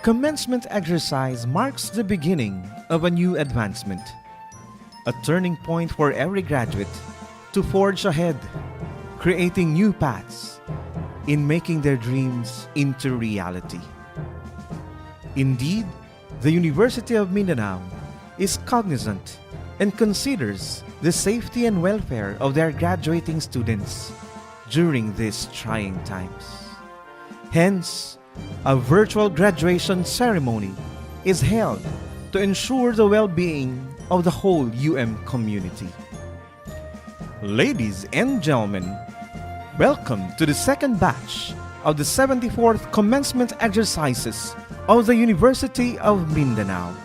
Commencement exercise marks the beginning of a new advancement, a turning point for every graduate to forge ahead, creating new paths in making their dreams into reality. Indeed, the University of Mindanao is cognizant and considers the safety and welfare of their graduating students during these trying times. Hence, a virtual graduation ceremony is held to ensure the well-being of the whole community. Ladies and gentlemen, welcome to the second batch of the 74th commencement exercises of the University of Mindanao.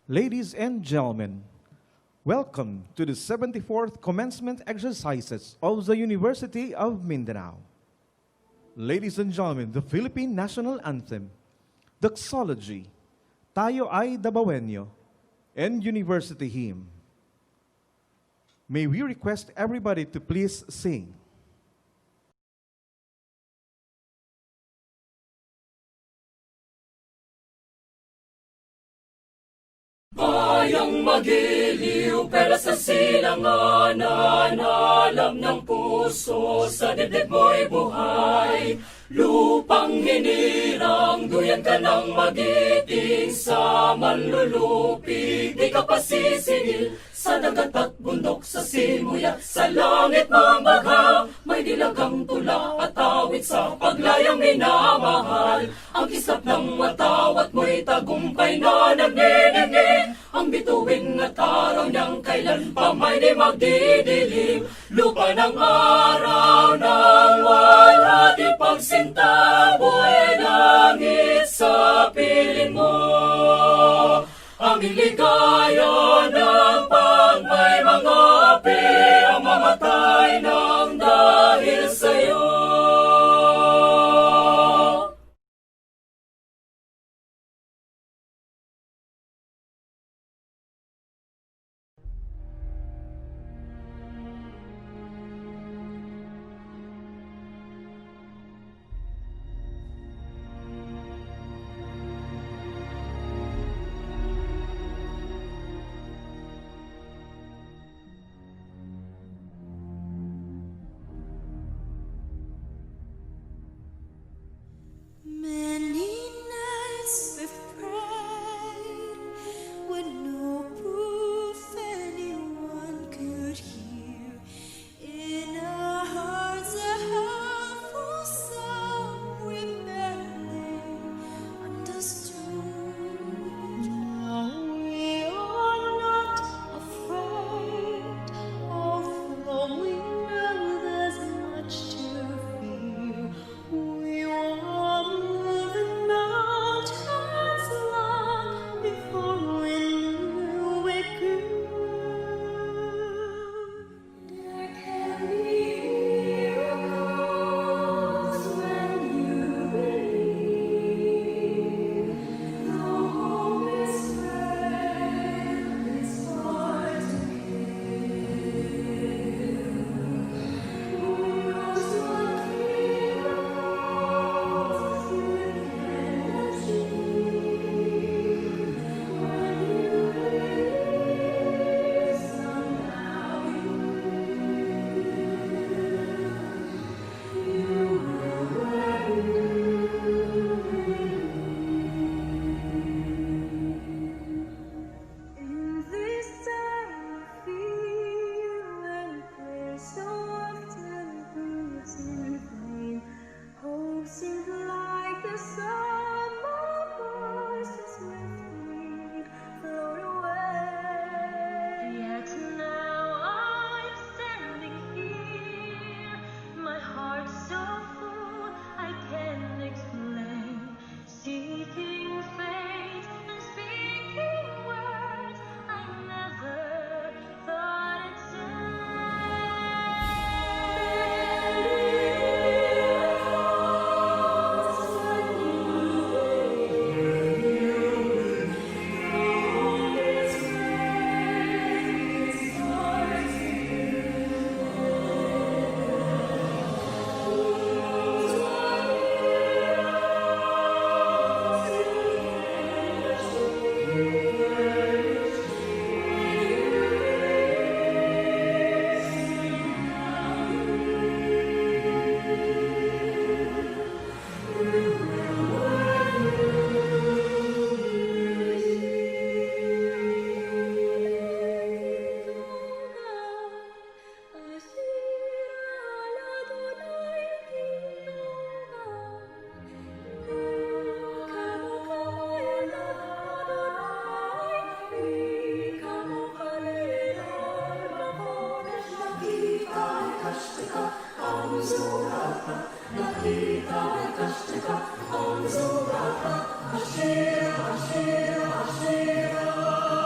Ladies and gentlemen, welcome to the 74th Commencement Exercises of the University of Mindanao. Ladies and gentlemen, the Philippine National Anthem, Doxology, Tayo Ay Dabawenyo, and University Hymn. May we request everybody to please sing. Bayang magiliw, pero sa silanganan, alam ng puso, sa dibdib mo'y buhay. Lupang hinirang, duyan ka ng magiting, sa manlulupig, di ka pasisingil. Sa dagat at bundok, sa simuya, sa langit mong bagha, may dilagang tula at awit sa paglayang minamahal. Ang kislap ng matawat mo'y tagumpay na nagniningning, ang bituin at araw niyang kailan pa may di magdidilim. Lupa ng araw ng walhati pagsinta, buhay langit sa piling mo. Aming ligaya ng pag may mga api, ang mamatay ng dahil sa'yo. Many nights we've prayed with no proof anyone could hear. In our hearts a helpful sound we barely understood. Now we are not afraid, although we know there's much to fear. We walk moving mountains long before we knew we could. There can be miracles when you believe. Though hope is frail, it's hard to give. Who knows what miracles you can achieve when you believe somehow you in this time of fear and prayer so often proves in vain, hope seems like the summer voices swiftly float away. Yet now I'm standing here, my heart so full I can't explain, seeking faith and speaking words I never thought I'd Ashira, Ashira, Ashira.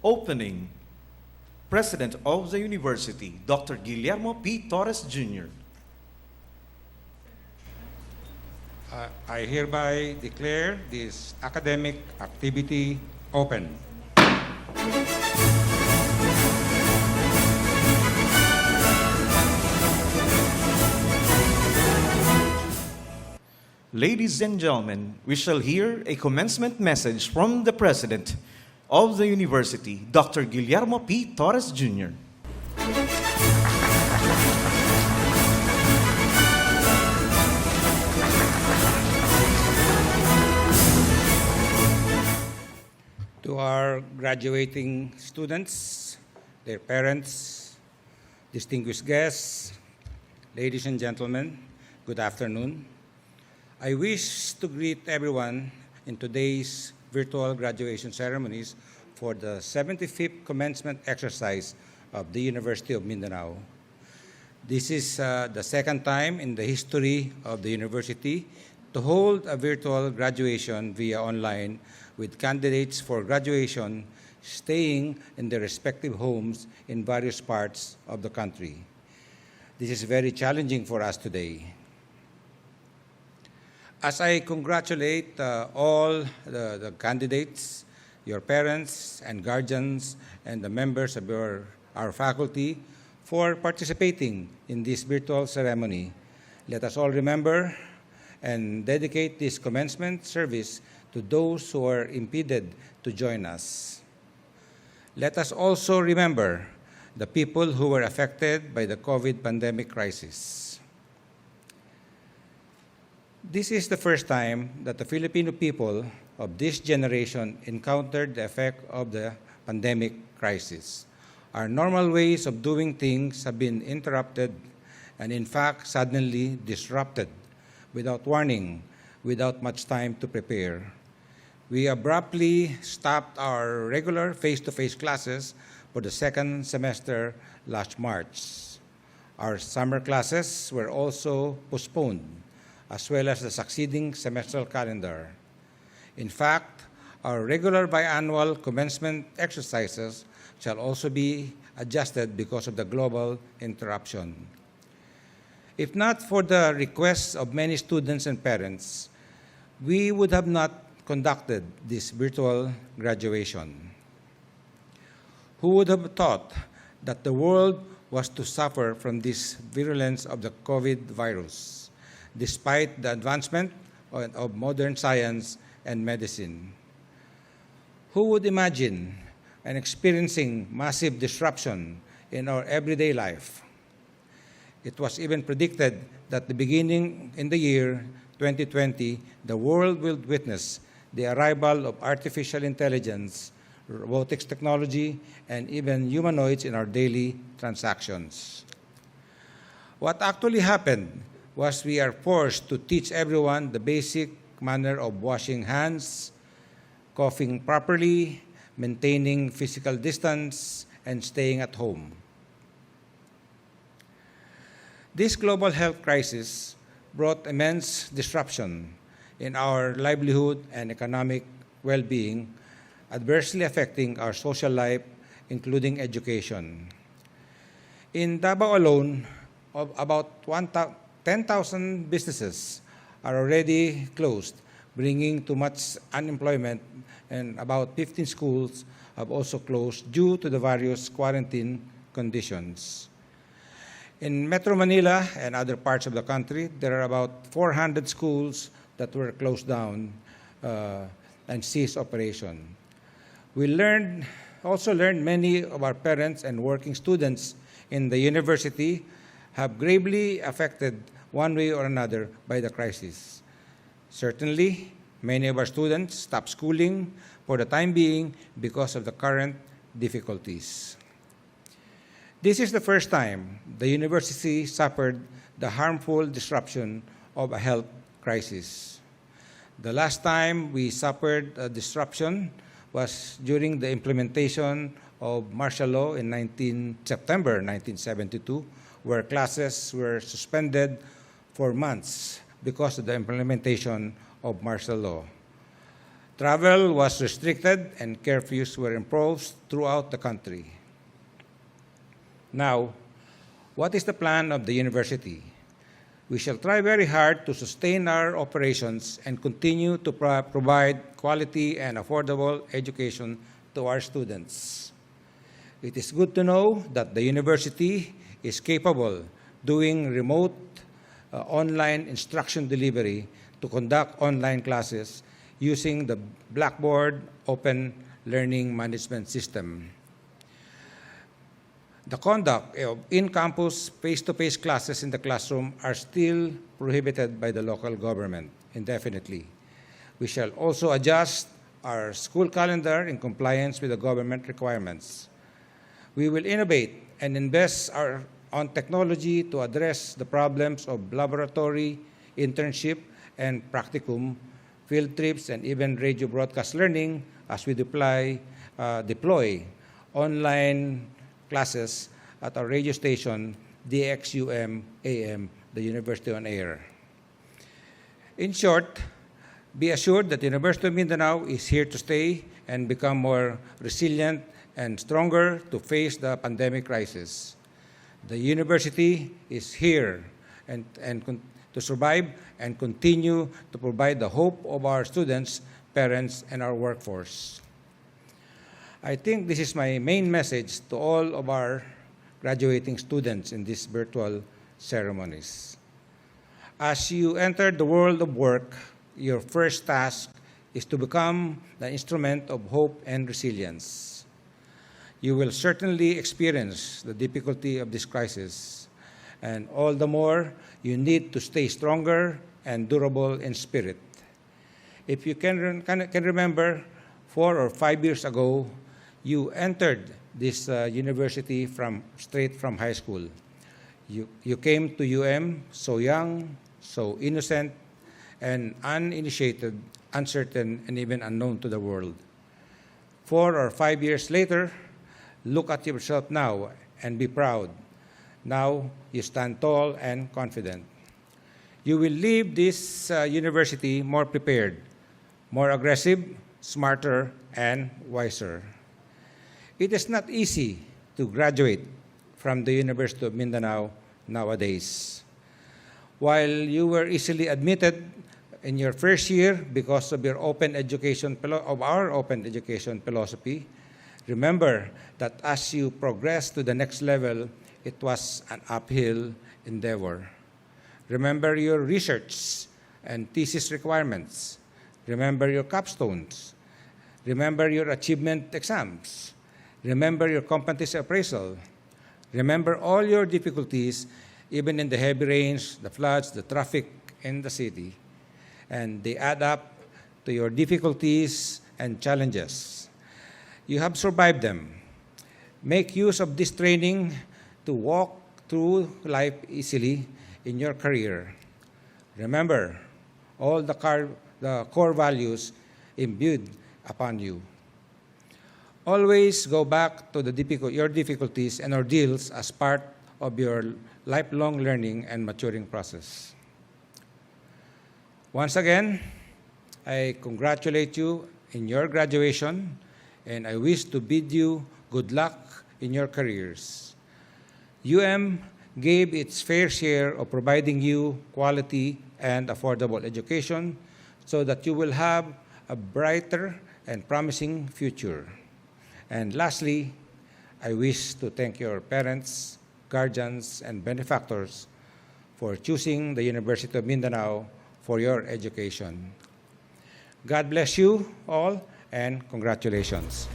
Opening, President of the University, Dr. Guillermo P. Torres Jr. I hereby declare this academic activity open. Ladies and gentlemen, we shall hear a commencement message from the President of the University, Dr. Guillermo P. Torres Jr. To our graduating students, their parents, distinguished guests, ladies and gentlemen, good afternoon. I wish to greet everyone in today's virtual graduation ceremonies for the 75th commencement exercise of the University of Mindanao. This is the second time in the history of the university to hold a virtual graduation via online with candidates for graduation staying in their respective homes in various parts of the country. This is very challenging for us today. As I congratulate all the candidates, your parents and guardians, and the members of our faculty for participating in this virtual ceremony, let us all remember and dedicate this commencement service to those who are impeded to join us. Let us also remember the people who were affected by the COVID pandemic crisis. This is the first time that the Filipino people of this generation encountered the effect of the pandemic crisis. Our normal ways of doing things have been interrupted and in fact suddenly disrupted without warning, without much time to prepare. We abruptly stopped our regular face-to-face classes for the second semester last March. Our summer classes were also postponed, as well as the succeeding semestral calendar. In fact, our regular biannual commencement exercises shall also be adjusted because of the global interruption. If not for the requests of many students and parents, we would have not conducted this virtual graduation. Who would have thought that the world was to suffer from this virulence of the COVID virus, despite the advancement of modern science and medicine? Who would imagine and experiencing massive disruption in our everyday life? It was even predicted that the beginning in the year 2020, the world will witness the arrival of artificial intelligence, robotics technology, and even humanoids in our daily transactions. What actually happened was we are forced to teach everyone the basic manner of washing hands, coughing properly, maintaining physical distance, and staying at home. This global health crisis brought immense disruption in our livelihood and economic well-being, adversely affecting our social life, including education. In Davao alone, about 10,000 businesses are already closed, bringing too much unemployment, and about 15 schools have also closed due to the various quarantine conditions. In Metro Manila and other parts of the country, there are about 400 schools that were closed down and ceased operation. We also learned many of our parents and working students in the university have gravely affected one way or another by the crisis. Certainly, many of our students stopped schooling for the time being because of the current difficulties. This is the first time the university suffered the harmful disruption of a health crisis. The last time we suffered a disruption was during the implementation of martial law in September 1972, where classes were suspended for months because of the implementation of martial law. Travel was restricted and curfews were imposed throughout the country. Now, what is the plan of the university? We shall try very hard to sustain our operations and continue to provide quality and affordable education to our students. It is good to know that the university is capable doing remote online instruction delivery to conduct online classes using the Blackboard Open Learning Management System. The conduct of in-campus face-to-face classes in the classroom are still prohibited by the local government indefinitely. We shall also adjust our school calendar in compliance with the government requirements. We will innovate and invest on technology to address the problems of laboratory, internship, and practicum, field trips, and even radio broadcast learning as we deploy online classes at our radio station, DXUM AM, the University on Air. In short, be assured that the University of Mindanao is here to stay and become more resilient and stronger to face the pandemic crisis. The university is here to survive and continue to provide the hope of our students, parents, and our workforce. I think this is my main message to all of our graduating students in these virtual ceremonies. As you enter the world of work, your first task is to become the instrument of hope and resilience. You will certainly experience the difficulty of this crisis, and all the more, you need to stay stronger and durable in spirit. If you can remember, 4 or 5 years ago, you entered this university straight from high school. You came to UM so young, so innocent, and uninitiated, uncertain, and even unknown to the world. 4 or 5 years later, look at yourself now and be proud. Now you stand tall and confident. You will leave this university more prepared, more aggressive, smarter, and wiser. It is not easy to graduate from the University of Mindanao nowadays. While you were easily admitted in your first year because of our open education philosophy, remember that as you progress to the next level, it was an uphill endeavor. Remember your research and thesis requirements. Remember your capstones. Remember your achievement exams. Remember your competency appraisal. Remember all your difficulties, even in the heavy rains, the floods, the traffic in the city. And they add up to your difficulties and challenges. You have survived them. Make use of this training to walk through life easily in your career. Remember all the core values imbued upon you. Always go back to your difficulties and ordeals as part of your lifelong learning and maturing process. Once again, I congratulate you in your graduation, and I wish to bid you good luck in your careers. UM gave its fair share of providing you quality and affordable education so that you will have a brighter and promising future. And lastly, I wish to thank your parents, guardians, and benefactors for choosing the University of Mindanao for your education. God bless you all, and congratulations.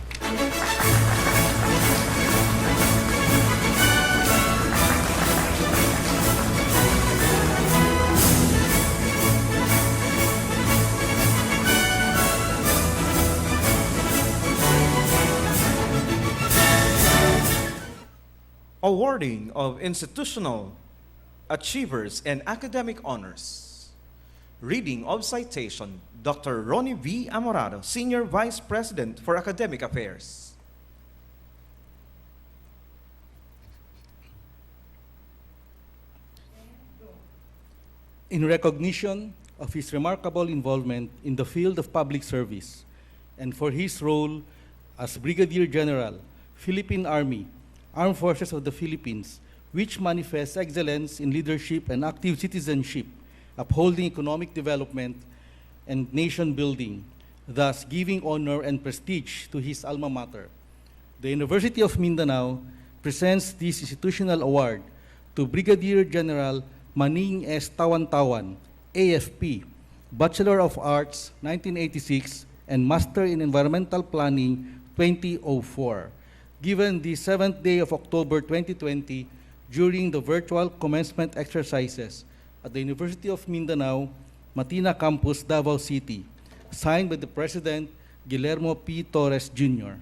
Awarding of institutional achievers and academic honors. Reading of citation, Dr. Ronnie V. Amorado, Senior Vice President for Academic Affairs. In recognition of his remarkable involvement in the field of public service and for his role as Brigadier General, Philippine Army, Armed Forces of the Philippines, which manifests excellence in leadership and active citizenship, upholding economic development and nation building, thus giving honor and prestige to his alma mater. The University of Mindanao presents this institutional award to Brigadier General Maning S. Tawan-Tawan, AFP, Bachelor of Arts, 1986, and Master in Environmental Planning, 2004, given the 7th day of October 2020 during the virtual commencement exercises at the University of Mindanao, Matina Campus, Davao City, signed by the President, Guillermo P. Torres, Jr.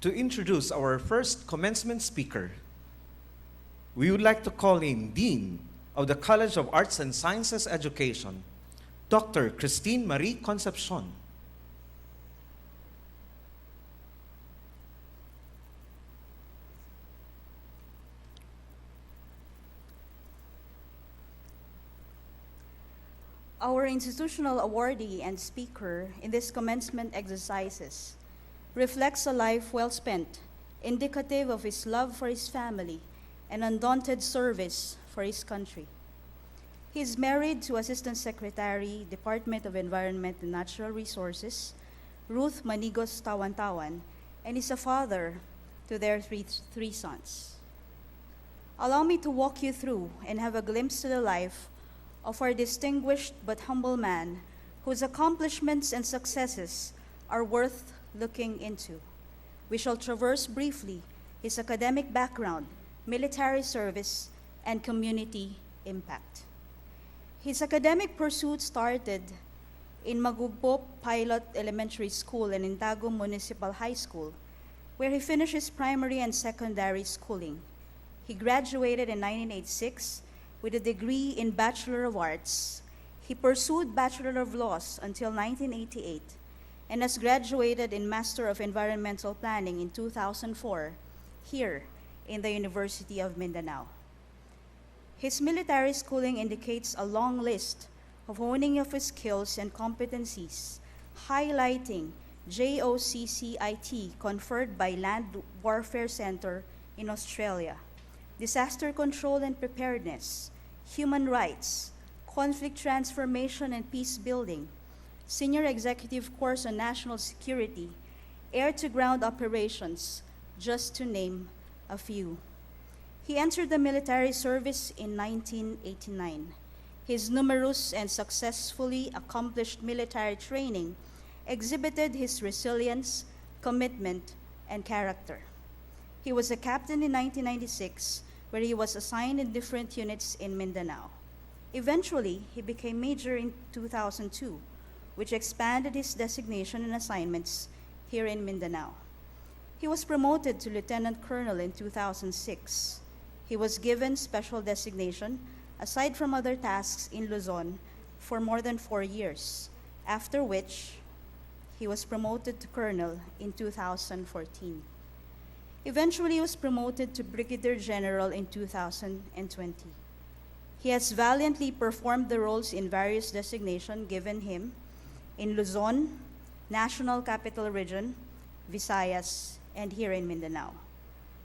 To introduce our first commencement speaker, we would like to call in Dean of the College of Arts and Sciences Education, Dr. Christine Marie Concepcion. Our institutional awardee and speaker in this commencement exercises reflects a life well spent, indicative of his love for his family and undaunted service for his country. He is married to Assistant Secretary, Department of Environment and Natural Resources, Ruth Manigos Tawan-Tawan, and is a father to their three sons. Allow me to walk you through and have a glimpse to the life of our distinguished but humble man whose accomplishments and successes are worth looking into. We shall traverse briefly his academic background, military service, and community impact. His academic pursuit started in Magugpo Pilot Elementary School and Intago Municipal High School, where he finished his primary and secondary schooling. He graduated in 1986 with a degree in Bachelor of Arts. He pursued Bachelor of Laws until 1988 and has graduated in Master of Environmental Planning in 2004 here in the University of Mindanao. His military schooling indicates a long list of honing of his skills and competencies, highlighting JOCCIT conferred by Land Warfare Center in Australia, disaster control and preparedness, human rights, conflict transformation and peace building, Senior Executive Course on National Security, Air-to-Ground Operations, just to name a few. He entered the military service in 1989. His numerous and successfully accomplished military training exhibited his resilience, commitment, and character. He was a captain in 1996, where he was assigned in different units in Mindanao. Eventually, he became major in 2002, which expanded his designation and assignments here in Mindanao. He was promoted to Lieutenant Colonel in 2006. He was given special designation, aside from other tasks in Luzon, for more than 4 years, after which he was promoted to Colonel in 2014. Eventually, he was promoted to Brigadier General in 2020. He has valiantly performed the roles in various designations given him in Luzon, National Capital Region, Visayas, and here in Mindanao.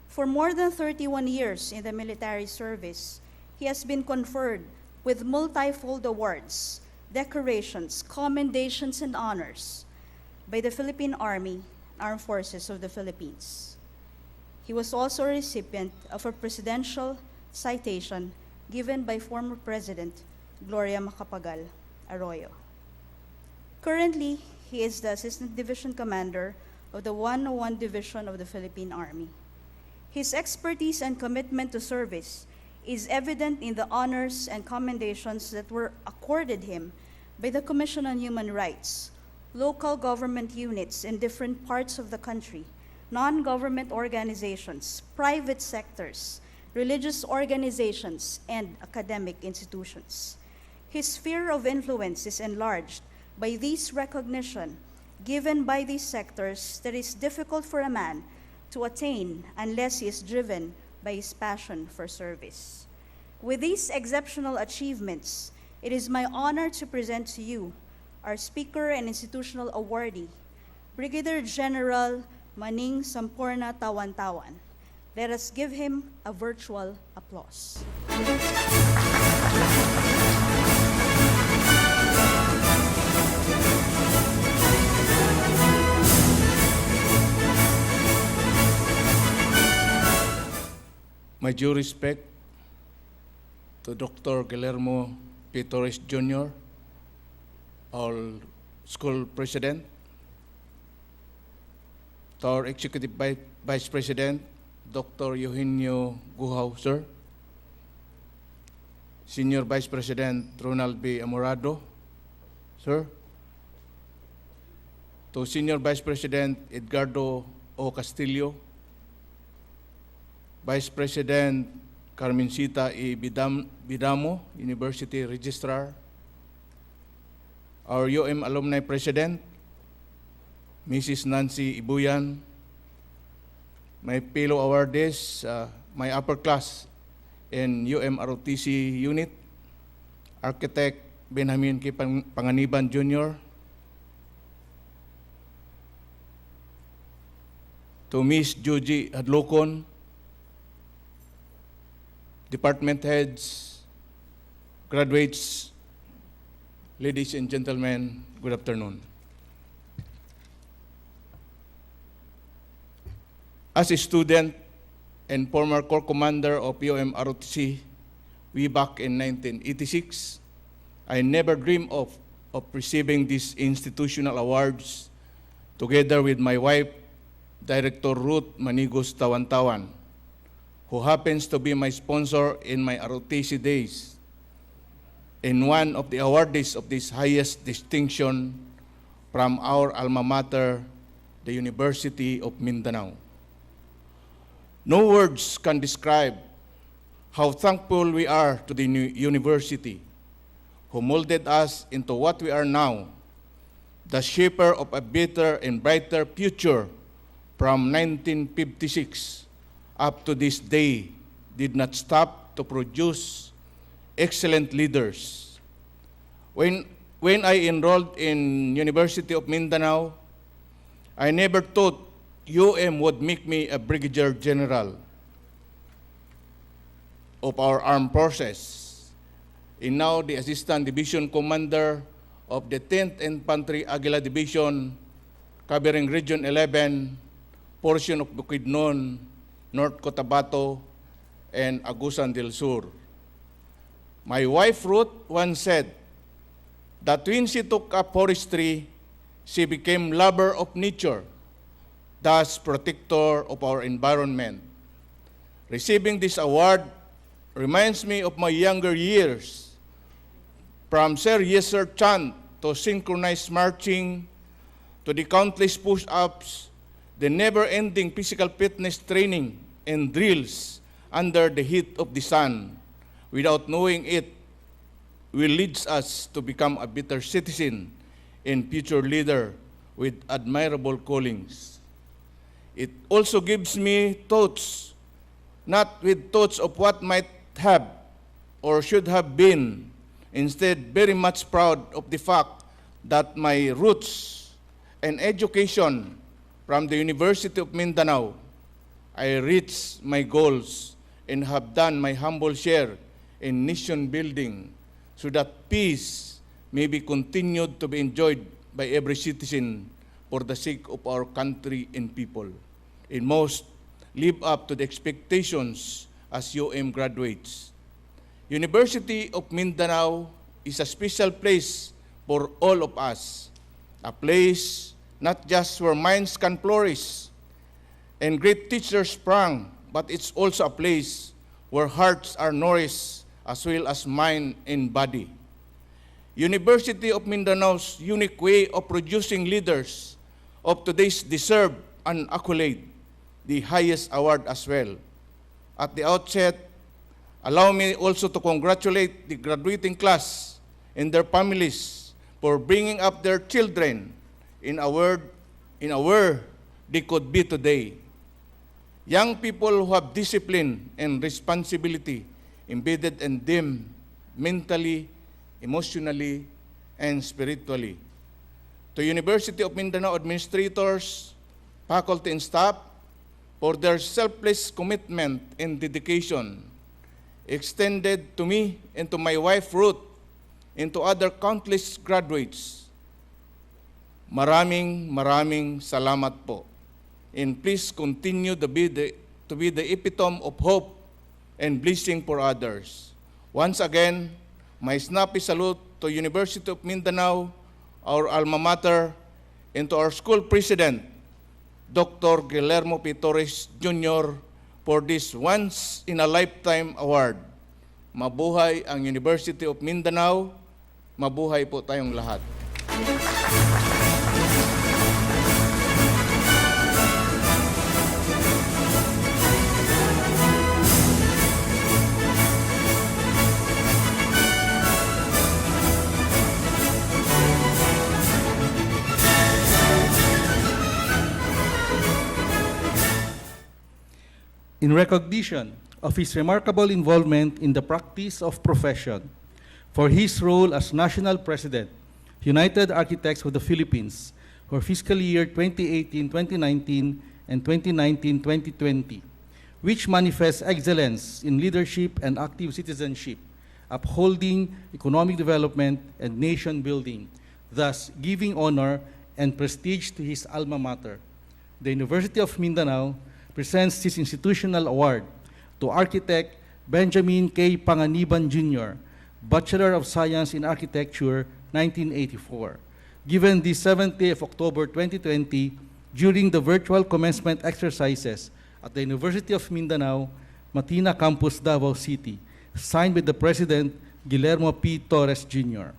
For more than 31 years in the military service, he has been conferred with multifold awards, decorations, commendations, and honors by the Philippine Army, Armed Forces of the Philippines. He was also a recipient of a presidential citation given by former President Gloria Macapagal Arroyo. Currently, he is the Assistant Division Commander of the 101 Division of the Philippine Army. His expertise and commitment to service is evident in the honors and commendations that were accorded him by the Commission on Human Rights, local government units in different parts of the country, non-government organizations, private sectors, religious organizations, and academic institutions. His sphere of influence is enlarged by this recognition given by these sectors that is difficult for a man to attain unless he is driven by his passion for service. With these exceptional achievements, it is my honor to present to you our Speaker and Institutional Awardee, Brigadier General Maning Samporna Tawan-Tawan. Let us give him a virtual applause. My due respect to Dr. Guillermo P. Torres Jr., our school president, to our executive vice president, Dr. Eugenio Guhao, sir, senior vice president Ronald B. Amorado, sir, to senior vice president Edgardo O. Castillo, Vice President Carmencita E. Bidamo, University Registrar, our UM Alumni President, Mrs. Nancy Ibuyan, my fellow awardees, my upper class in UM ROTC unit, Architect Benjamin K. Panganiban Jr., to Miss Joji Hadlokon, department heads, graduates, ladies and gentlemen, good afternoon. As a student and former Corps Commander of UM ROTC way back in 1986, I never dreamed of receiving these institutional awards together with my wife, Director Ruth Manigos Tawan-Tawan, who happens to be my sponsor in my ROTC days, and one of the awardees of this highest distinction from our alma mater, the University of Mindanao. No words can describe how thankful we are to the university who molded us into what we are now, the shaper of a better and brighter future from 1956 up to this day, did not stop to produce excellent leaders. When I enrolled in University of Mindanao, I never thought UM would make me a Brigadier General of our armed forces, and now the Assistant Division Commander of the 10th Infantry Aguila Division, covering Region 11, portion of Bukidnon, North Cotabato, and Agusan del Sur. My wife Ruth once said that when she took up forestry, she became lover of nature, thus protector of our environment. Receiving this award reminds me of my younger years, from Sir Yes Sir chant to synchronized marching to the countless push-ups, the never-ending physical fitness training and drills under the heat of the sun. Without knowing it, will lead us to become a better citizen and future leader with admirable callings. It also gives me thoughts, not with thoughts of what might have or should have been, instead very much proud of the fact that my roots and education from the University of Mindanao, I reached my goals and have done my humble share in nation building so that peace may be continued to be enjoyed by every citizen for the sake of our country and people. And most live up to the expectations as UM graduates. University of Mindanao is a special place for all of us a place not just where minds can flourish and great teachers sprang, but it's also a place where hearts are nourished as well as mind and body. University of Mindanao's unique way of producing leaders of today's deserve an accolade, the highest award as well. At the outset, allow me also to congratulate the graduating class and their families for bringing up their children in a where they could be today. Young people who have discipline and responsibility embedded in them mentally, emotionally, and spiritually. To University of Mindanao administrators, faculty, and staff for their selfless commitment and dedication extended to me and to my wife Ruth and to other countless graduates. Maraming salamat po. And please continue to be the epitome of hope and blessing for others. Once again, my snappy salute to University of Mindanao, our alma mater, and to our school president, Dr. Guillermo P. Torres Jr., for this once-in-a-lifetime award. Mabuhay ang University of Mindanao. Mabuhay po tayong lahat. In recognition of his remarkable involvement in the practice of profession, for his role as National President, United Architects of the Philippines, for fiscal year 2018-2019 and 2019-2020, which manifests excellence in leadership and active citizenship, upholding economic development and nation building, thus giving honor and prestige to his alma mater. The University of Mindanao presents this institutional award to Architect Benjamin K. Panganiban Jr., Bachelor of Science in Architecture, 1984, given this 7th day of October 2020 during the virtual commencement exercises at the University of Mindanao, Matina Campus, Davao City, signed by the President, Guillermo P. Torres Jr.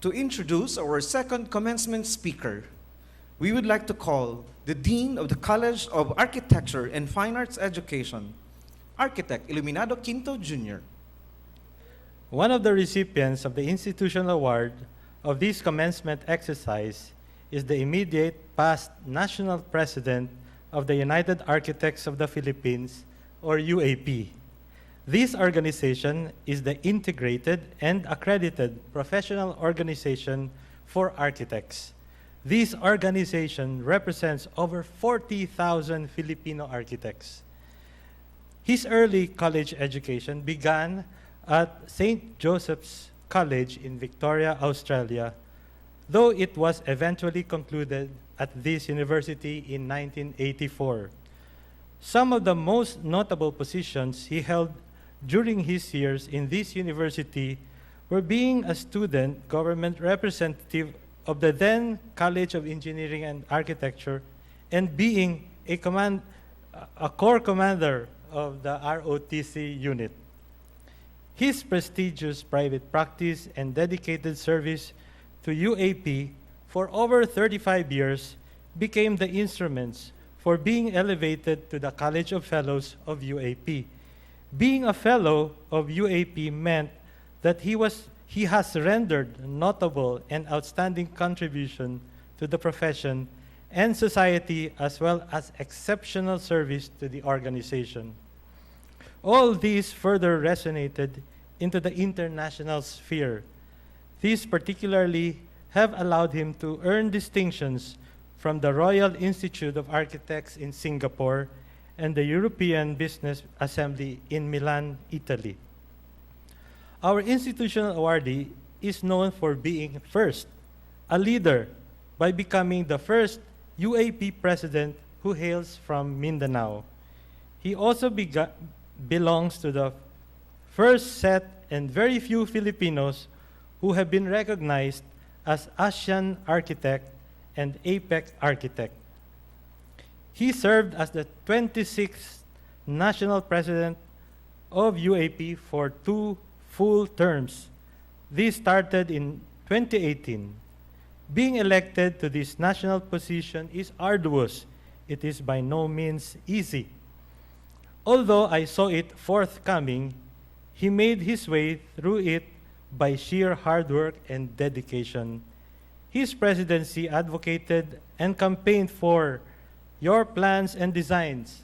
To introduce our second commencement speaker, we would like to call the Dean of the College of Architecture and Fine Arts Education, Architect Iluminado Quinto Jr. One of the recipients of the institutional award of this commencement exercise is the immediate past National President of the United Architects of the Philippines, or UAP. This organization is the integrated and accredited professional organization for architects. This organization represents over 40,000 Filipino architects. His early college education began at St. Joseph's College in Victoria, Australia, though it was eventually concluded at this university in 1984. Some of the most notable positions he held during his years in this university were being a student government representative of the then College of Engineering and Architecture and being a corps commander of the ROTC unit. His prestigious private practice and dedicated service to UAP for over 35 years became the instruments for being elevated to the College of Fellows of UAP. Being a fellow of UAP meant that he has rendered notable and outstanding contribution to the profession and society, as well as exceptional service to the organization. All these further resonated into the international sphere. These particularly have allowed him to earn distinctions from the Royal Institute of Architects in Singapore and the European Business Assembly in Milan, Italy. Our institutional awardee is known for being first, a leader, by becoming the first UAP president who hails from Mindanao. He also belongs to the first set and very few Filipinos who have been recognized as ASEAN Architect and APEC Architect. He served as the 26th National President of UAP for 2 full terms. This started in 2018. Being elected to this national position is arduous. It is by no means easy. Although I saw it forthcoming, he made his way through it by sheer hard work and dedication. His presidency advocated and campaigned for your plans and designs.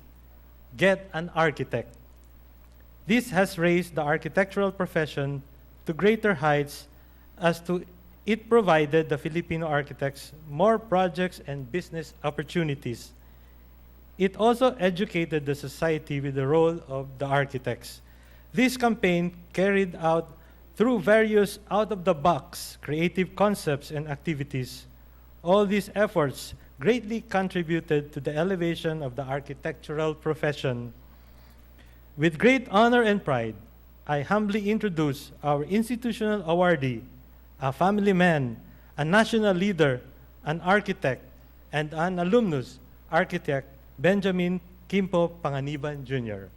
Get an architect. This has raised the architectural profession to greater heights as to it provided the Filipino architects more projects and business opportunities. It also educated the society with the role of the architects. This campaign carried out through various out-of-the-box creative concepts and activities. All these efforts greatly contributed to the elevation of the architectural profession. With great honor and pride, I humbly introduce our institutional awardee, a family man, a national leader, an architect, and an alumnus, architect Benjamin Kimpo Panganiban Jr.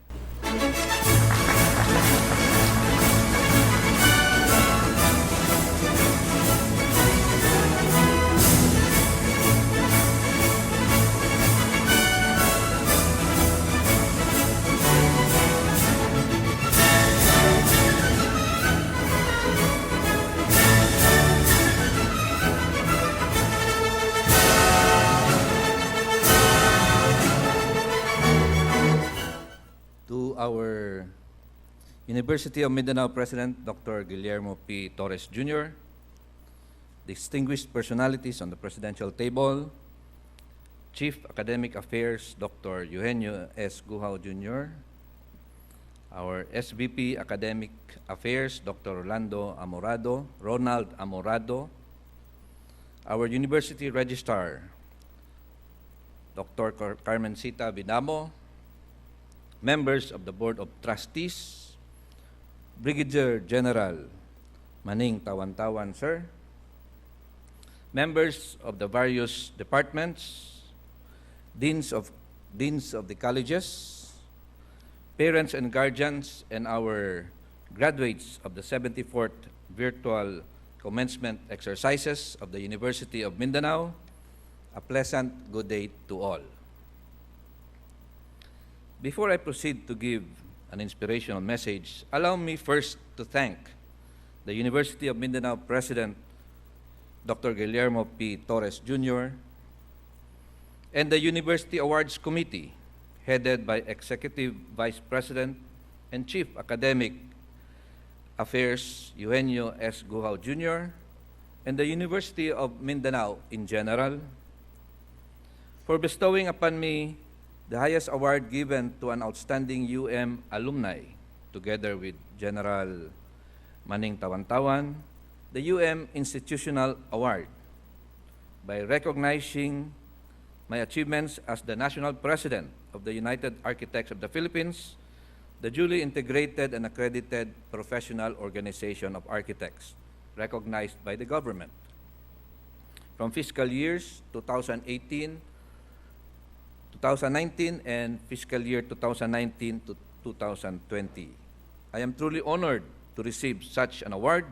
To our University of Mindanao President, Dr. Guillermo P. Torres Jr., distinguished personalities on the presidential table, Chief Academic Affairs, Dr. Eugenio S. Guhao Jr., our SVP Academic Affairs, Dr. Ronald Amorado, our University Registrar, Dr. Carmencita Vidamo, members of the Board of Trustees, Brigadier General Maning Tawan-Tawan, sir, members of the various departments, deans of the colleges, parents and guardians, and our graduates of the 74th virtual commencement exercises of the University of Mindanao, a pleasant good day to all. Before I proceed to give an inspirational message, allow me first to thank the University of Mindanao President, Dr. Guillermo P. Torres Jr., and the University Awards Committee, headed by Executive Vice President and Chief Academic Affairs Eugenio S. Guhao Jr., and the University of Mindanao in general, for bestowing upon me the highest award given to an outstanding UM alumni, together with General Maning Tawan-Tawan, the UM Institutional Award, by recognizing my achievements as the National President of the United Architects of the Philippines, the duly integrated and accredited professional organization of architects, recognized by the government. From fiscal years 2019 and fiscal year 2019 to 2020. I am truly honored to receive such an award,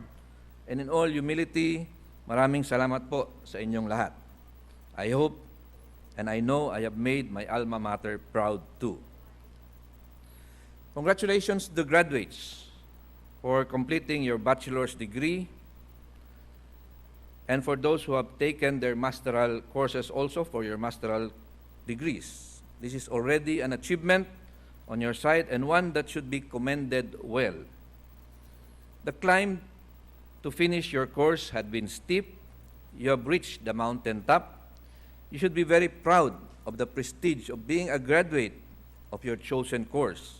and in all humility, maraming salamat po sa inyong lahat. I hope and I know I have made my alma mater proud too. Congratulations to the graduates for completing your bachelor's degree, and for those who have taken their masteral courses also for your masteral degrees. This is already an achievement on your side and one that should be commended well. The climb to finish your course had been steep. You have reached the mountaintop. You should be very proud of the prestige of being a graduate of your chosen course.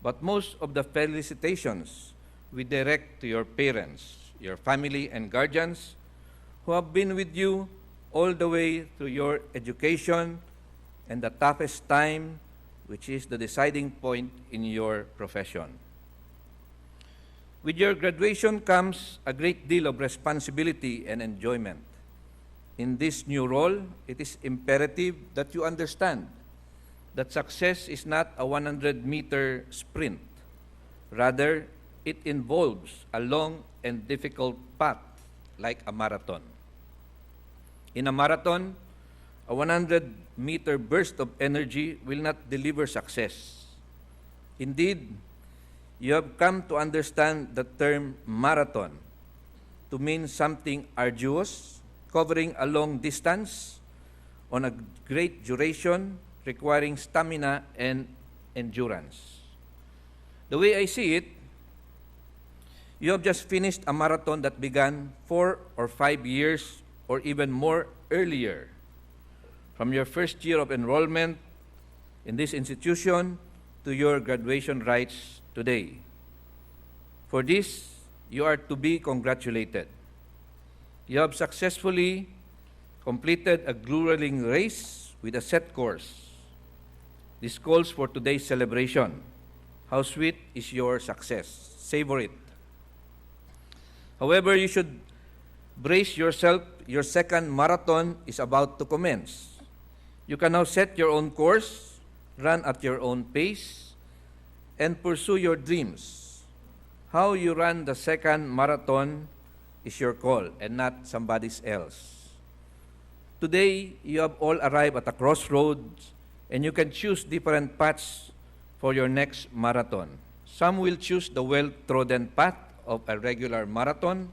But most of the felicitations we direct to your parents, your family and guardians who have been with you all the way through your education and the toughest time, which is the deciding point in your profession. With your graduation comes a great deal of responsibility and enjoyment. In this new role, it is imperative that you understand that success is not a 100-meter sprint. Rather, it involves a long and difficult path like a marathon. In a marathon, a 100-meter burst of energy will not deliver success. Indeed, you have come to understand the term marathon to mean something arduous, covering a long distance on a great duration, requiring stamina and endurance. The way I see it, you have just finished a marathon that began 4 or 5 years or even more earlier, from your first year of enrollment in this institution to your graduation rites today. For this, you are to be congratulated. You have successfully completed a grueling race with a set course. This calls for today's celebration. How sweet is your success. Savor it. However, you should brace yourself. Your second marathon is about to commence. You can now set your own course, run at your own pace, and pursue your dreams. How you run the second marathon is your call and not somebody else. Today, you have all arrived at a crossroads and you can choose different paths for your next marathon. Some will choose the well-trodden path of a regular marathon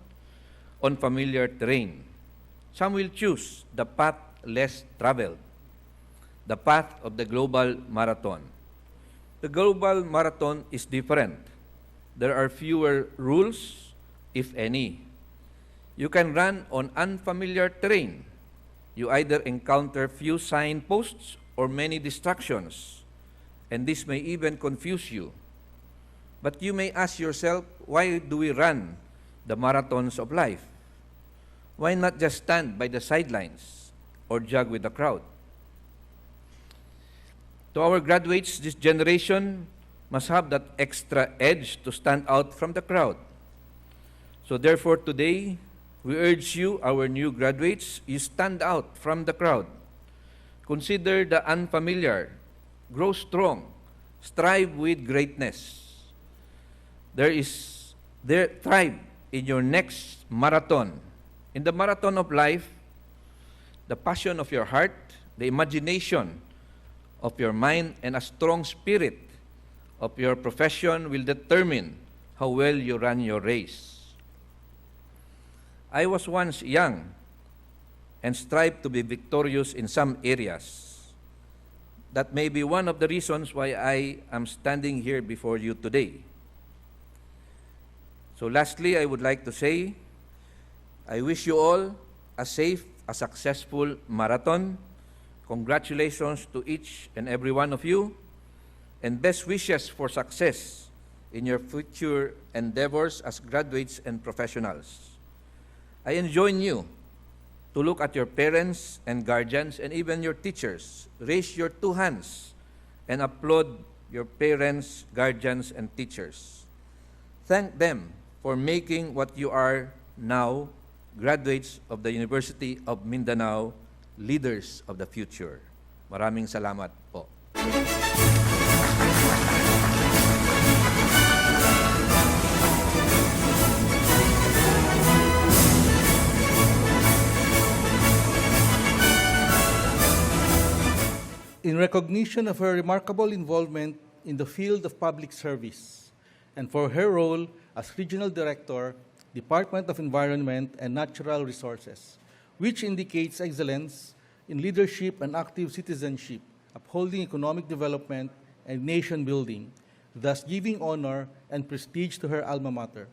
on familiar terrain. Some will choose the path less traveled, the path of the global marathon. The global marathon is different. There are fewer rules, if any. You can run on unfamiliar terrain. You either encounter few signposts or many distractions, and this may even confuse you. But you may ask yourself, why do we run the marathons of life? Why not just stand by the sidelines or jog with the crowd? To our graduates, this generation must have that extra edge to stand out from the crowd. So therefore today, we urge you, our new graduates, you stand out from the crowd. Consider the unfamiliar. Grow strong. Strive with greatness. Thrive in your next marathon. In the marathon of life, the passion of your heart, the imagination of your mind, and a strong spirit of your profession will determine how well you run your race. I was once young and strived to be victorious in some areas. That may be one of the reasons why I am standing here before you today. So lastly, I would like to say, I wish you all a safe, a successful marathon. Congratulations to each and every one of you, and best wishes for success in your future endeavors as graduates and professionals. I enjoin you to look at your parents and guardians and even your teachers. Raise your two hands and applaud your parents, guardians, and teachers. Thank them for making what you are now, graduates of the University of Mindanao, leaders of the future. Maraming salamat po. In recognition of her remarkable involvement in the field of public service and for her role as Regional Director, Department of Environment and Natural Resources, which indicates excellence in leadership and active citizenship, upholding economic development and nation building, thus giving honor and prestige to her alma mater.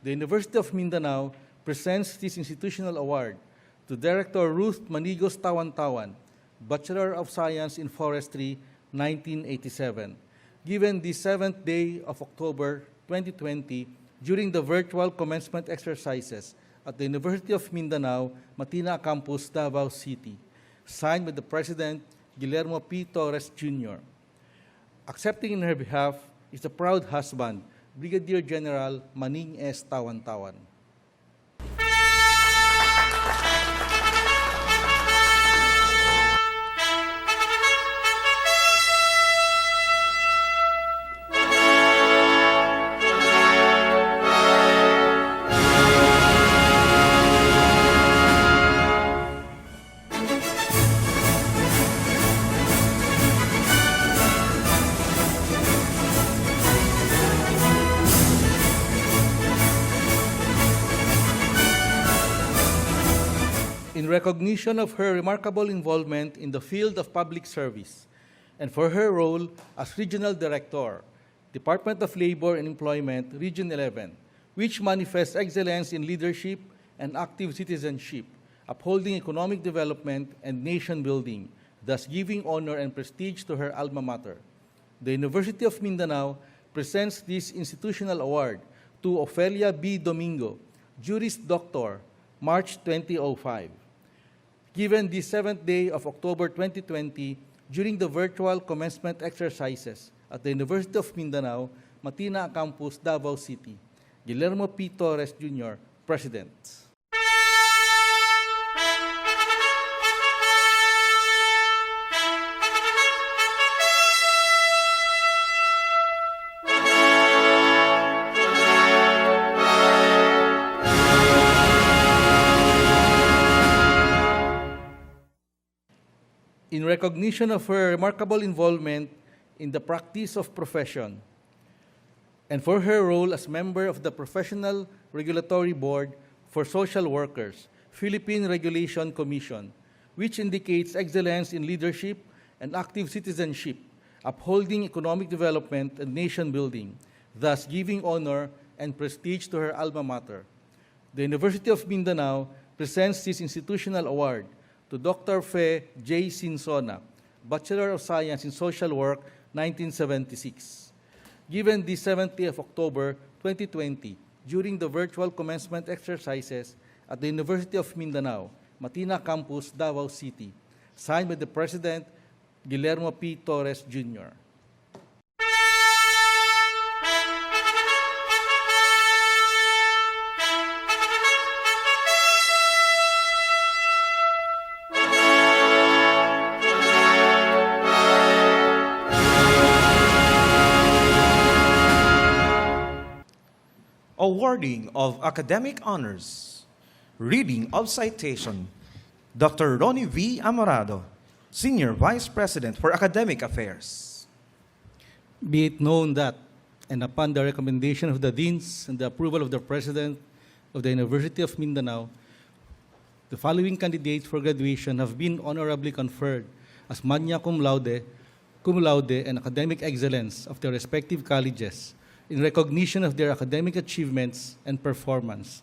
The University of Mindanao presents this institutional award to Director Ruth Manigos Tawan-Tawan, Bachelor of Science in Forestry, 1987, given the 7th day of October 2020 during the virtual commencement exercises at the University of Mindanao, Matina Campus, Davao City, signed by the President, Guillermo P. Torres Jr. Accepting in her behalf is the proud husband, Brigadier General Maning S. Tawan-Tawan. In recognition of her remarkable involvement in the field of public service and for her role as Regional Director, Department of Labor and Employment, Region 11, which manifests excellence in leadership and active citizenship, upholding economic development and nation building, thus giving honor and prestige to her alma mater. The University of Mindanao presents this institutional award to Ofelia B. Domingo, Juris Doctor, March 2005. Given the 7th day of October 2020 during the virtual commencement exercises at the University of Mindanao, Matina Campus, Davao City. Guillermo P. Torres Jr., President. In recognition of her remarkable involvement in the practice of profession and for her role as member of the Professional Regulatory Board for Social Workers, Philippine Regulation Commission, which indicates excellence in leadership and active citizenship, upholding economic development and nation building, thus giving honor and prestige to her alma mater. The University of Mindanao presents this institutional award to Dr. Fe J. Sinsona, Bachelor of Science in Social Work, 1976. Given the 7th day of October 2020 during the virtual commencement exercises at the University of Mindanao, Matina Campus, Davao City, signed by the President, Guillermo P. Torres Jr. Awarding of academic honors. Reading of citation. Dr. Ronnie V. Amorado, Senior Vice President for Academic Affairs. Be it known that, and upon the recommendation of the deans and the approval of the President of the University of Mindanao, the following candidates for graduation have been honorably conferred as magna cum laude, and academic excellence of their respective colleges in recognition of their academic achievements and performance,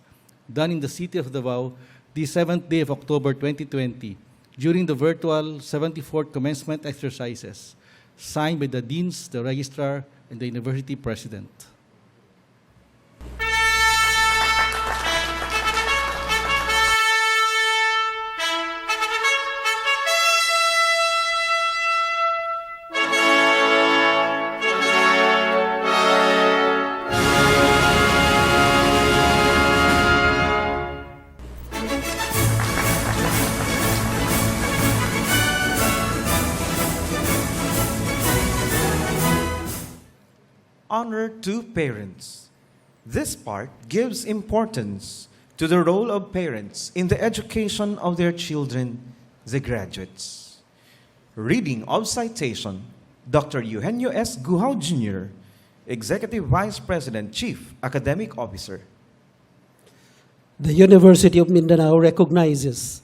done in the city of Davao, the 7th day of October 2020, during the virtual 74th commencement exercises, signed by the deans, the registrar, and the university president. Honor to parents. This part gives importance to the role of parents in the education of their children, the graduates. Reading of citation, Dr. Eugenio S. Guhao Jr., Executive Vice President, Chief Academic Officer. The University of Mindanao recognizes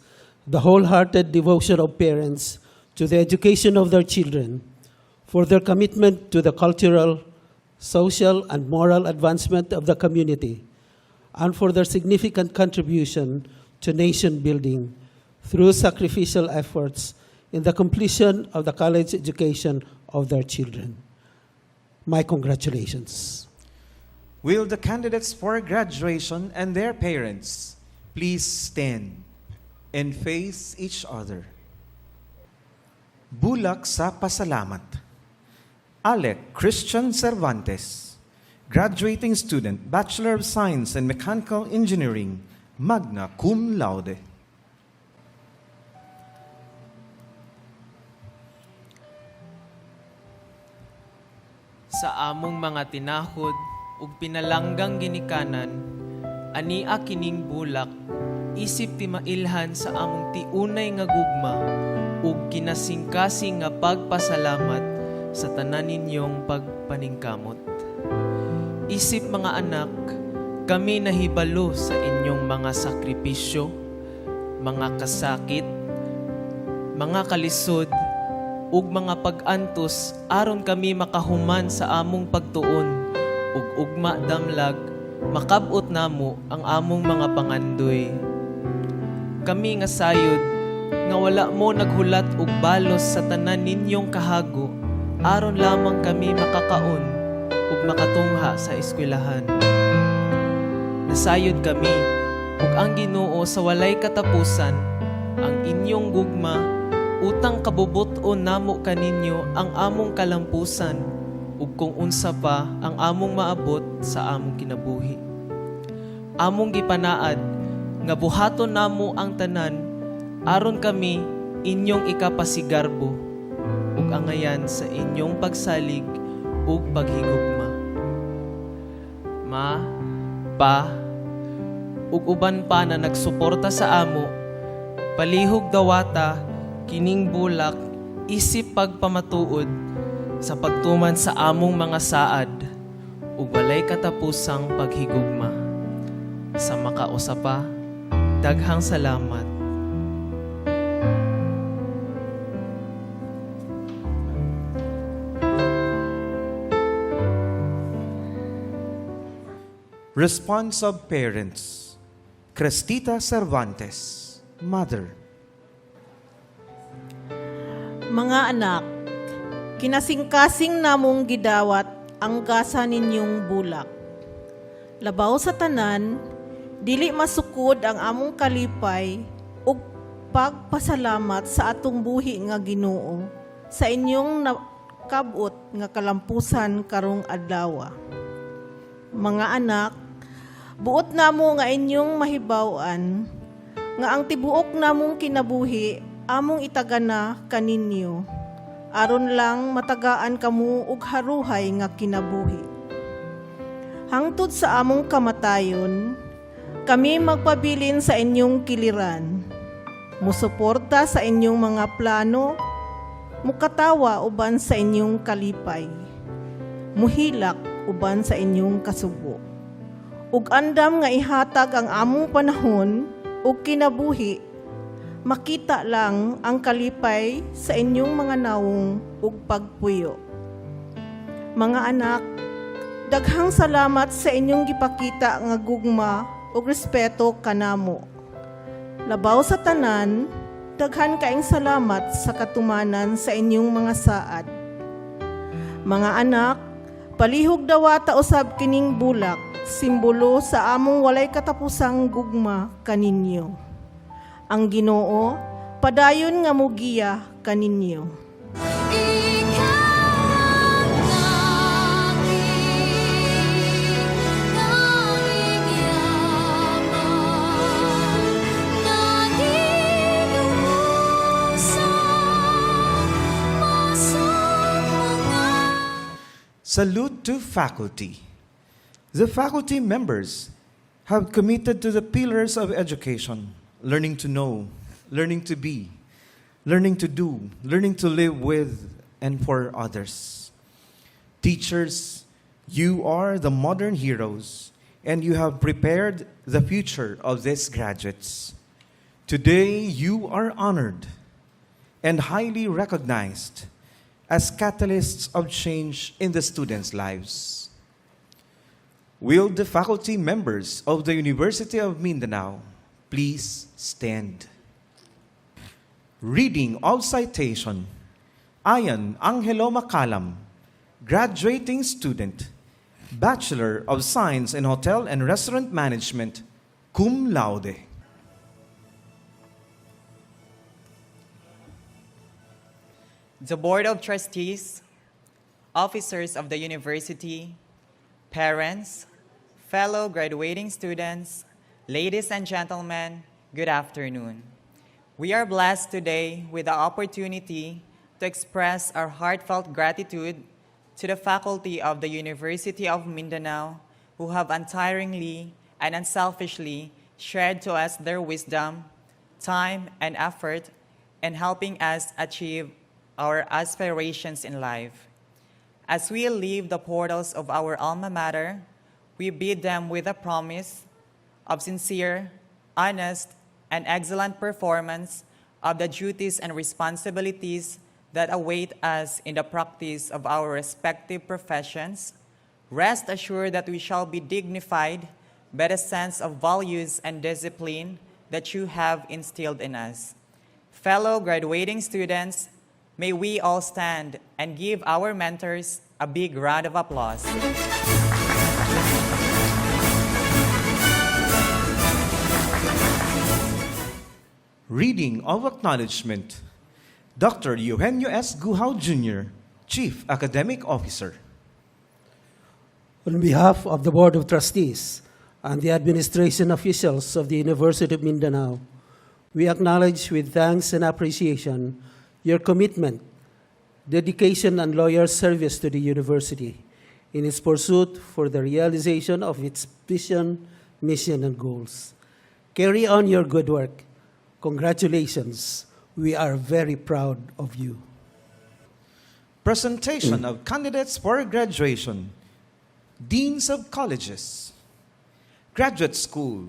the wholehearted devotion of parents to the education of their children, for their commitment to the cultural, social, and moral advancement of the community, and for their significant contribution to nation building through sacrificial efforts in the completion of the college education of their children. My congratulations. Will the candidates for graduation and their parents please stand and face each other? Bulak sa pasalamat. Alec Christian Cervantes, graduating student, Bachelor of Science in Mechanical Engineering, magna cum laude. Sa among mga tinahod ug pinalanggang ginikanan, ania kining bulak, isip ti mailhan sa among tiunay nga gugma ug kinasingkasing nga pagpasalamat sa tanan ninyong pagpaningkamot. Isip mga anak, kami nahibalo sa inyong mga sakripisyo, mga kasakit, mga kalisod, ug mga pag-antos aron kami makahuman sa among pagtuon ug ugma damlag makab-ot namo ang among mga pangandoy. Kami nga sayod nga wala mo naghulat og balos sa tanan ninyong kahago aron lamang kami makakaon ug makatungha sa eskwelahan. Nasayod kami ug ang Ginoo sa walay katapusan ang inyong gugma utang kabubuton namo kaninyo ang among kalampusan ug kung unsa pa ang among maabot sa among kinabuhi. Among gipanaad nga buhaton namo ang tanan aron kami inyong ikapasigarbo ug angayan sa inyong pagsalig ug paghigugma. Ma, pa, ug uban pa na nagsuporta sa amo, palihog dawata kining bulak isip pagpamatuod sa pagtuman sa among mga saad ug walay katapusang paghigugma. Sa makausapa, daghang salamat. Response of parents. Crestita Cervantes, mother. Mga anak, kinasingkasing namong gidawat ang gasa ninyong bulak. Labaw sa tanan, dili masukod ang among kalipay ug pagpasalamat sa atong buhi nga Ginoo sa inyong nakabot nga kalampusan karong adlaw. Mga anak, buot namo nga inyong mahibaw-an nga ang tibuok namong kinabuhi among itagana kaninyo aron lang matagaan kamo og haruhay nga kinabuhi. Hangtod sa among kamatayon, kami magpabilin sa inyong kiliran, musuporta sa inyong mga plano, mukatawa uban sa inyong kalipay, muhilak uban sa inyong kasubo. Ug andam nga ihatag ang among panahon ug kinabuhi, makita lang ang kalipay sa inyong mga nawong ug pagpuyo. Mga anak, daghang salamat sa inyong gipakita nga gugma ug respeto kanamo. Labaw sa tanan, daghan kaayong salamat sa katumanan sa inyong mga saad. Mga anak, palihog dawata usab kining bulak, simbolo sa among walay katapusang gugma kaninyo. Ang Ginoo, padayon nga mugiya kaninyo. Salute to faculty. The faculty members have committed to the pillars of education: learning to know, learning to be, learning to do, learning to live with and for others. Teachers, you are the modern heroes, and you have prepared the future of these graduates. Today, you are honored and highly recognized as catalysts of change in the students' lives. Will the faculty members of the University of Mindanao please stand? Reading of citation, Ayan Angelo Macalam, graduating student, Bachelor of Science in Hotel and Restaurant Management, cum laude. The Board of Trustees, officers of the university, parents, fellow graduating students, ladies and gentlemen, good afternoon. We are blessed today with the opportunity to express our heartfelt gratitude to the faculty of the University of Mindanao who have untiringly and unselfishly shared to us their wisdom, time, and effort in helping us achieve our aspirations in life. As we leave the portals of our alma mater, we bid them with a promise of sincere, honest, and excellent performance of the duties and responsibilities that await us in the practice of our respective professions. Rest assured that we shall be dignified by the sense of values and discipline that you have instilled in us. Fellow graduating students, may we all stand and give our mentors a big round of applause. Reading of acknowledgement, Dr. Eugenio S. Guhao Jr., Chief Academic Officer. On behalf of the Board of Trustees and the administration officials of the University of Mindanao, we acknowledge with thanks and appreciation your commitment, dedication, and loyal service to the university in its pursuit for the realization of its vision, mission, and goals. Carry on your good work. Congratulations. We are very proud of you. Presentation of candidates for graduation, Deans of Colleges. Graduate School,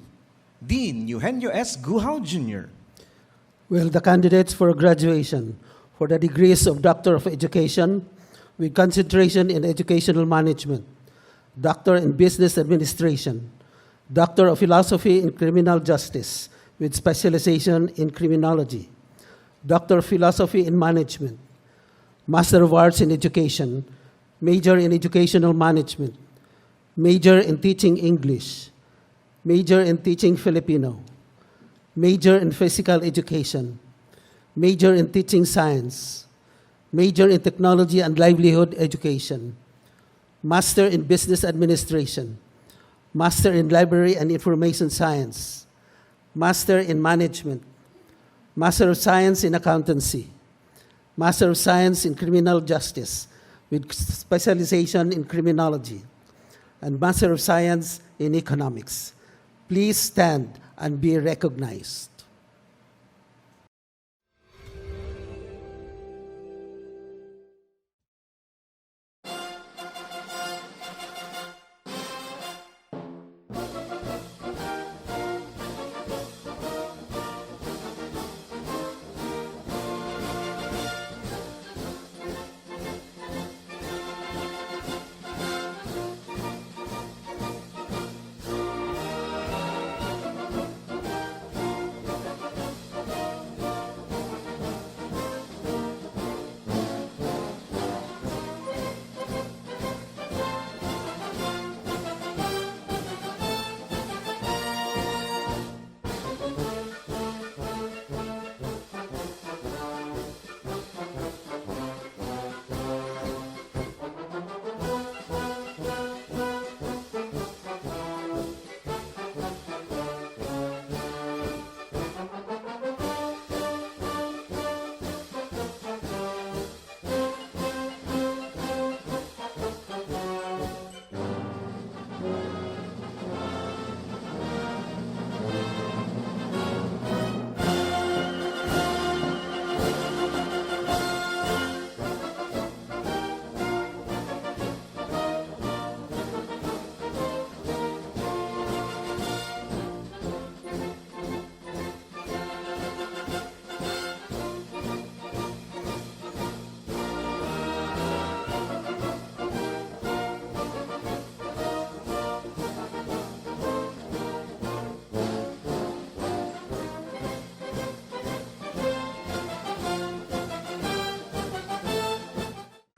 Dean Eugenio S. Guhao Jr. Will the candidates for graduation for the degrees of Doctor of Education with concentration in Educational Management, Doctor in Business Administration, Doctor of Philosophy in Criminal Justice with specialization in Criminology, Doctor of Philosophy in Management, Master of Arts in Education, Major in Educational Management, Major in Teaching English, Major in Teaching Filipino, Major in Physical Education, Major in Teaching Science, Major in Technology and Livelihood Education, Master in Business Administration, Master in Library and Information Science, Master in Management, Master of Science in Accountancy, Master of Science in Criminal Justice with specialization in Criminology, and Master of Science in Economics. Please stand and be recognized.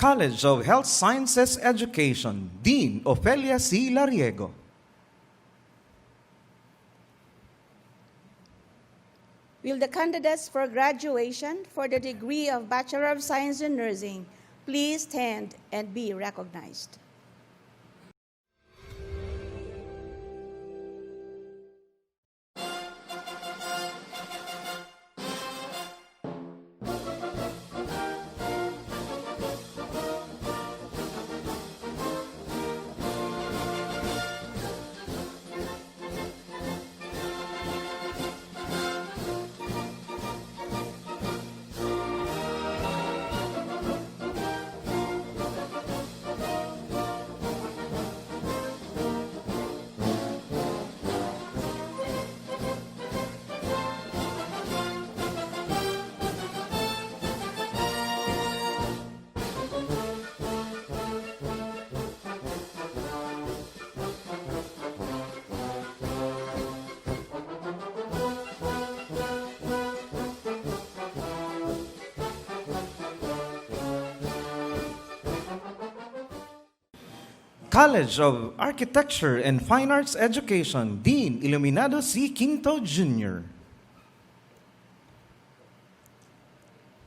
College of Health Sciences Education, Dean Ofelia C. Lariego. Will the candidates for graduation for the degree of Bachelor of Science in Nursing please stand and be recognized? College of Architecture and Fine Arts Education, Dean Iluminado C. Quinto Jr.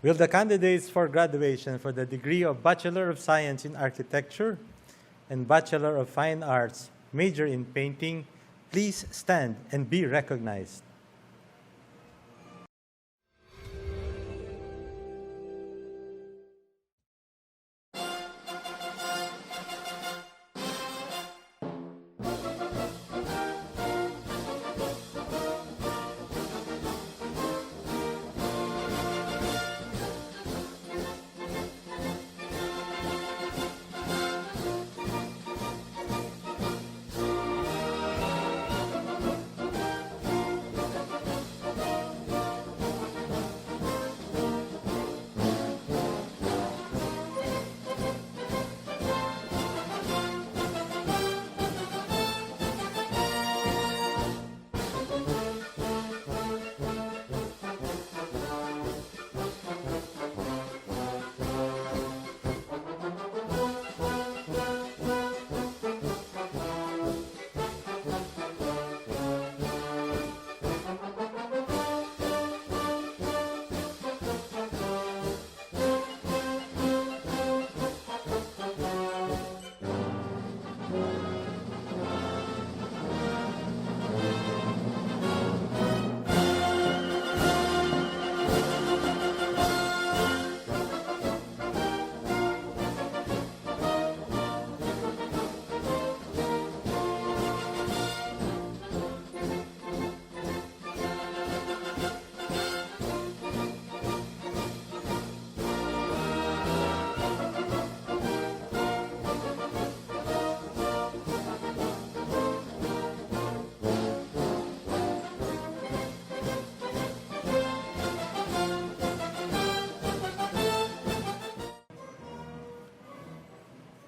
Will the candidates for graduation for the degree of Bachelor of Science in Architecture and Bachelor of Fine Arts, major in painting, please stand and be recognized?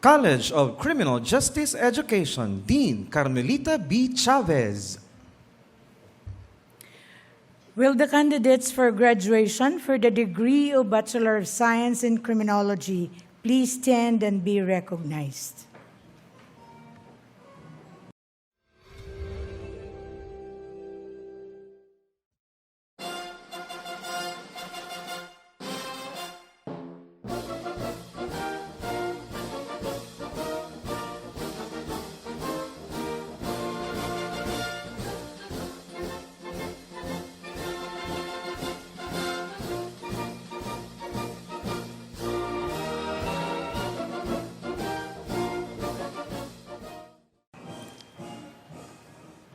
College of Criminal Justice Education, Dean Carmelita B. Chavez. Will the candidates for graduation for the degree of Bachelor of Science in Criminology please stand and be recognized?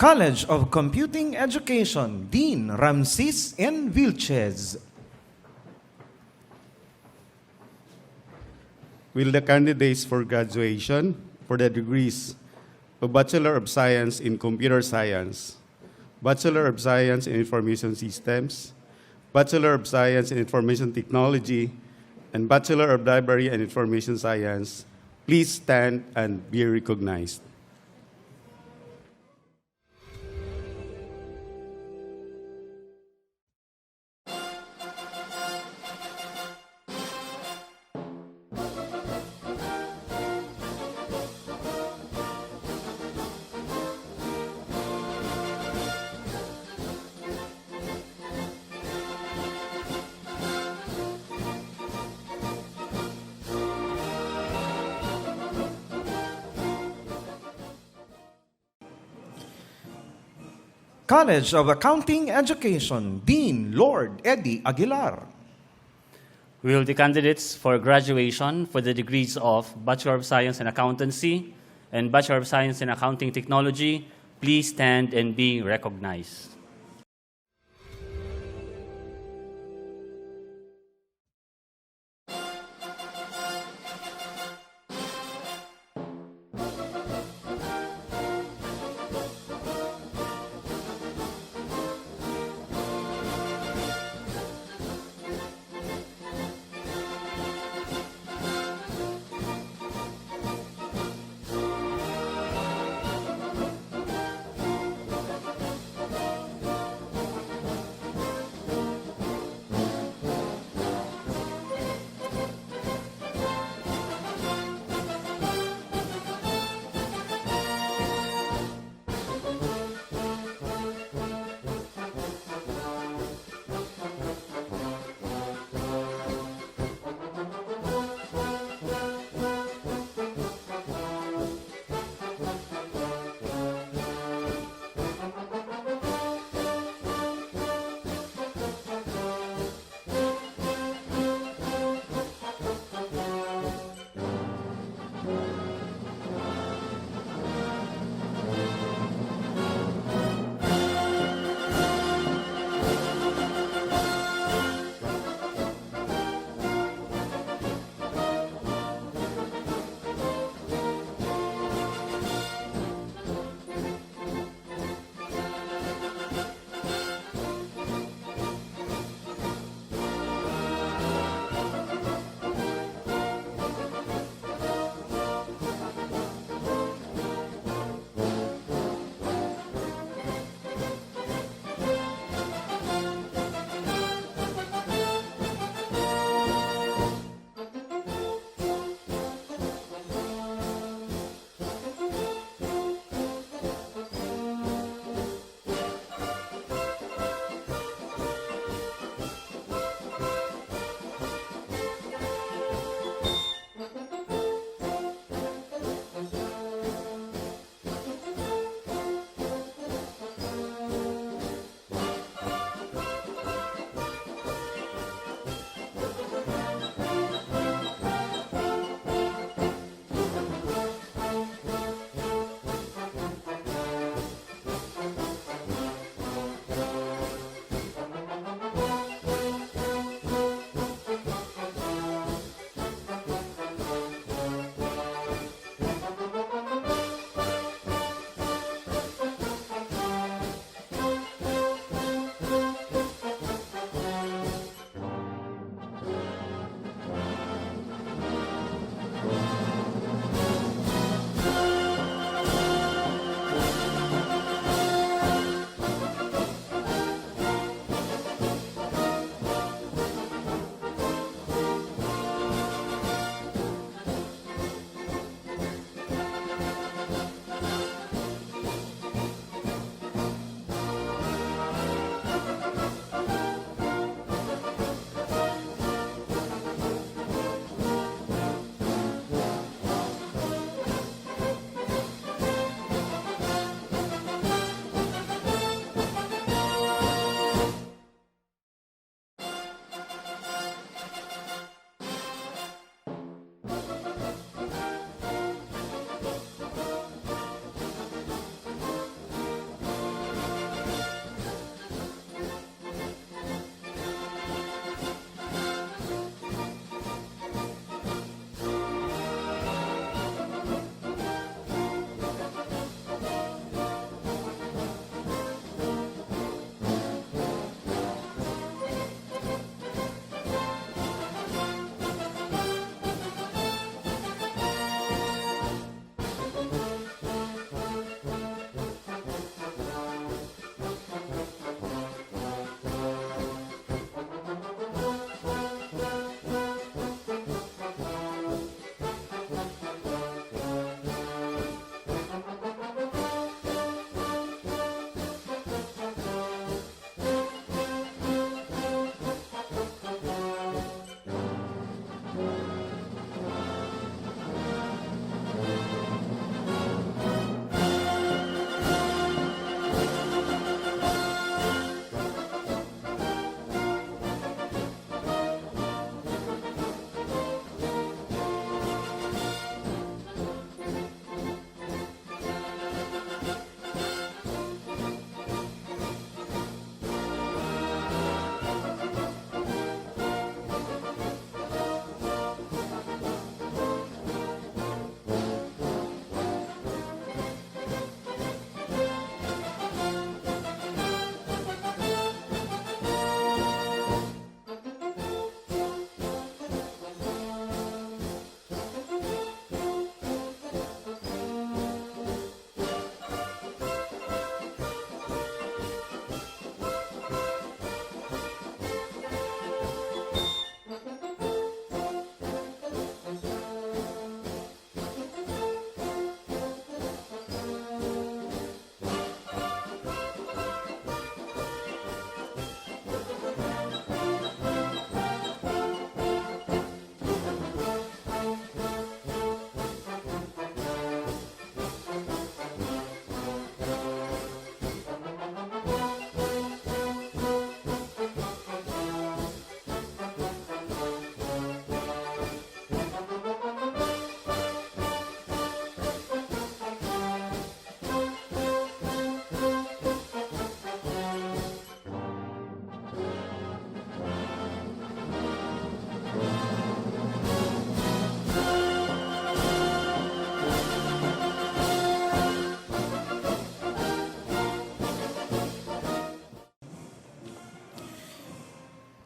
College of Computing Education, Dean Ramses N. Vilches. Will the candidates for graduation for the degrees of Bachelor of Science in Computer Science, Bachelor of Science in Information Systems, Bachelor of Science in Information Technology, and Bachelor of Library and Information Science please stand and be recognized? College of Accounting Education, Dean Lord Eddie Aguilar. Will the candidates for graduation for the degrees of Bachelor of Science in Accountancy and Bachelor of Science in Accounting Technology please stand and be recognized?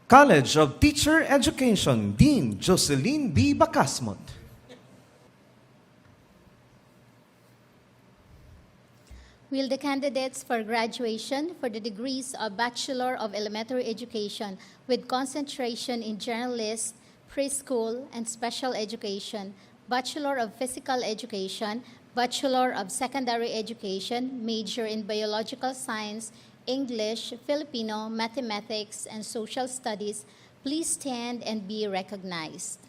College of Teacher Education, Dean Jocelyn B. Bacasmont. Will the candidates for graduation for the degrees of Bachelor of Elementary Education with concentration in Generalist, Preschool, and Special Education, Bachelor of Physical Education, Bachelor of Secondary Education, major in Biological Science, English, Filipino, Mathematics, and Social Studies, please stand and be recognized.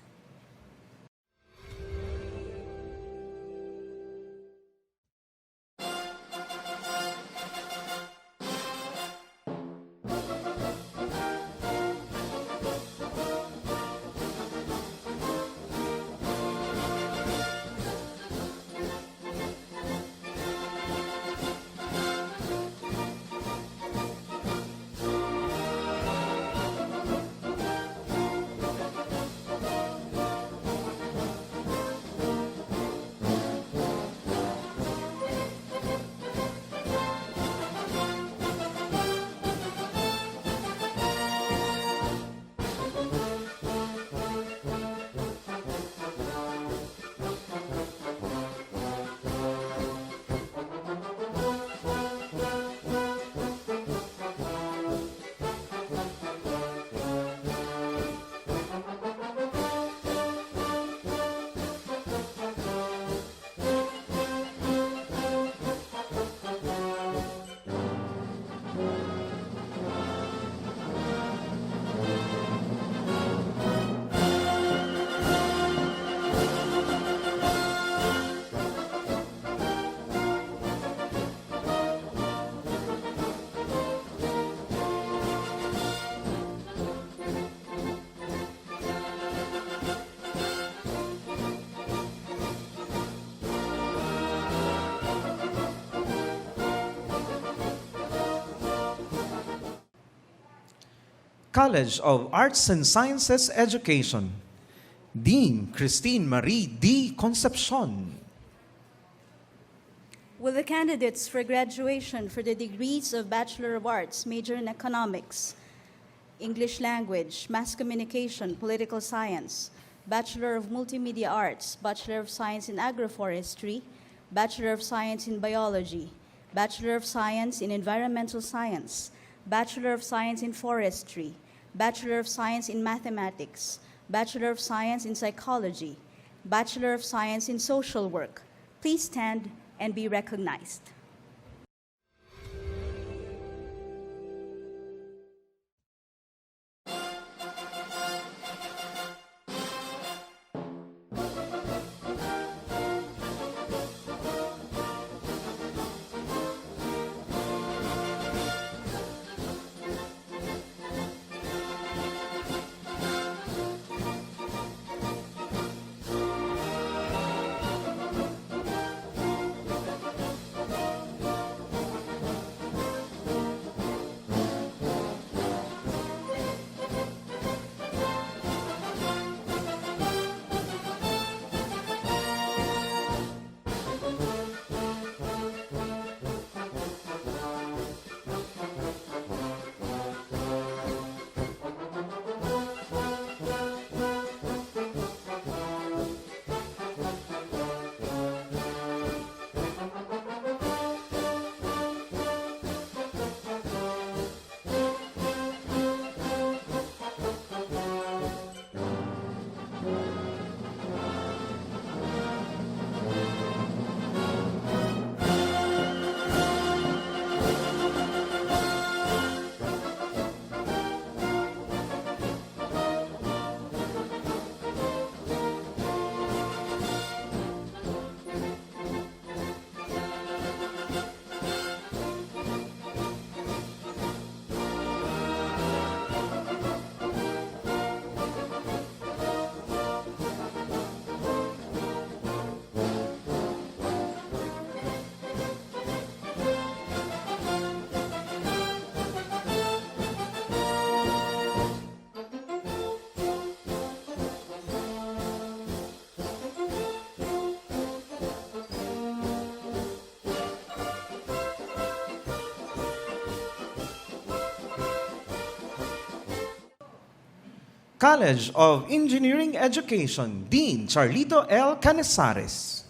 College of Arts and Sciences Education, Dean Christine Marie D. Concepcion. Will the candidates for graduation for the degrees of Bachelor of Arts, major in Economics, English Language, Mass Communication, Political Science, Bachelor of Multimedia Arts, Bachelor of Science in Agroforestry, Bachelor of Science in Biology, Bachelor of Science in Environmental Science, Bachelor of Science in Forestry, Bachelor of Science in Mathematics, Bachelor of Science in Psychology, Bachelor of Science in Social Work. Please stand and be recognized. College of Engineering Education, Dean Charlito L. Canizares.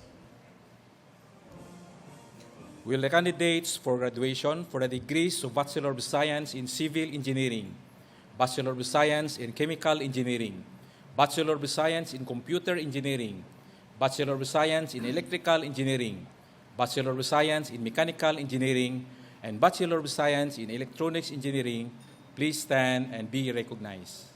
Will the candidates for graduation for the degrees of Bachelor of Science in Civil Engineering, Bachelor of Science in Chemical Engineering, Bachelor of Science in Computer Engineering, Bachelor of Science in Electrical Engineering, Bachelor of Science in Mechanical Engineering, and Bachelor of Science in Electronics Engineering, please stand and be recognized.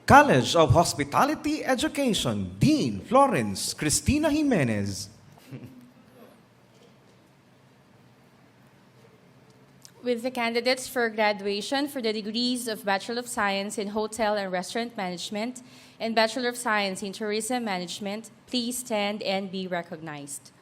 College of Hospitality Education, Dean Florence Cristina Jimenez. Will the candidates for graduation for the degrees of Bachelor of Science in Hotel and Restaurant Management and Bachelor of Science in Tourism Management please stand and be recognized?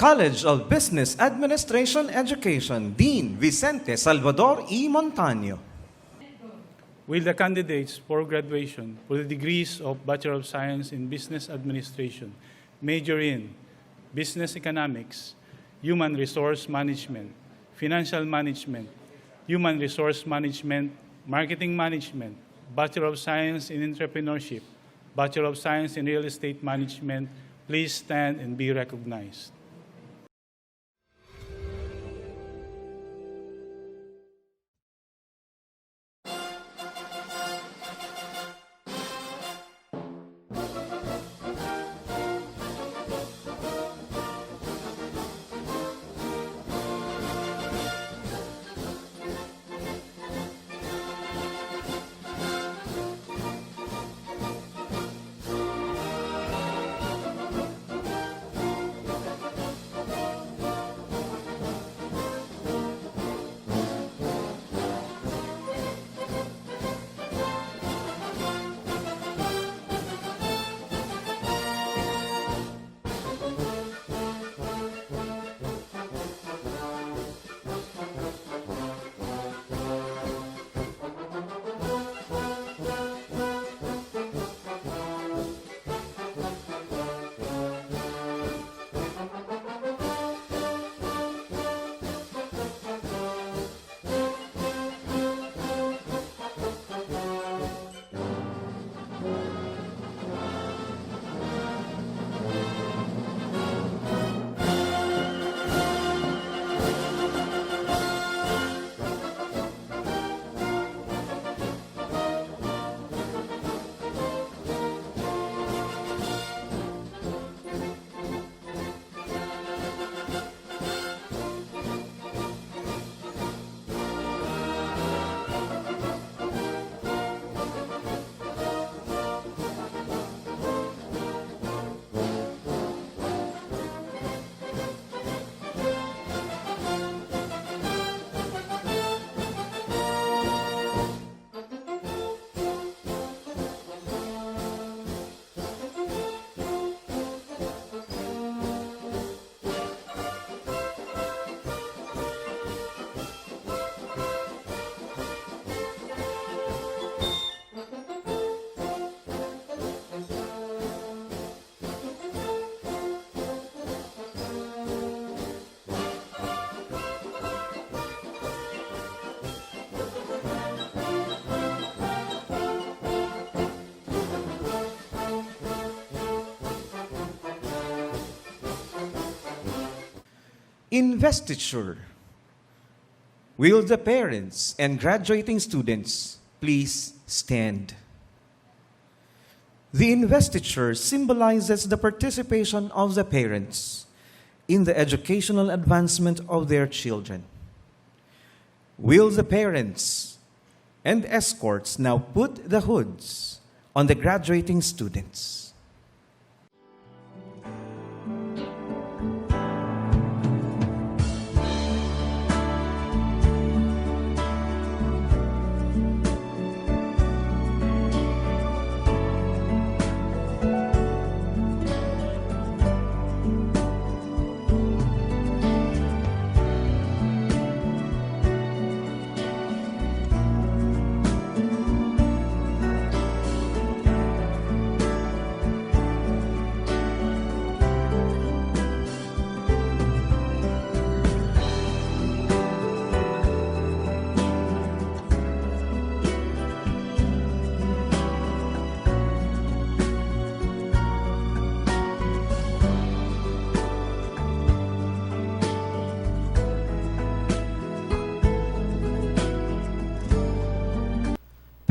College of Business Administration Education, Dean Vicente Salvador E. Montaño. Will the candidates for graduation for the degrees of Bachelor of Science in Business Administration major in Business Economics, Human Resource Management, Financial Management, Human Resource Management, Marketing Management, Bachelor of Science in Entrepreneurship, Bachelor of Science in Real Estate Management, please stand and be recognized. Investiture. Will the parents and graduating students please stand? The investiture symbolizes the participation of the parents in the educational advancement of their children. Will the parents and escorts now put the hoods on the graduating students?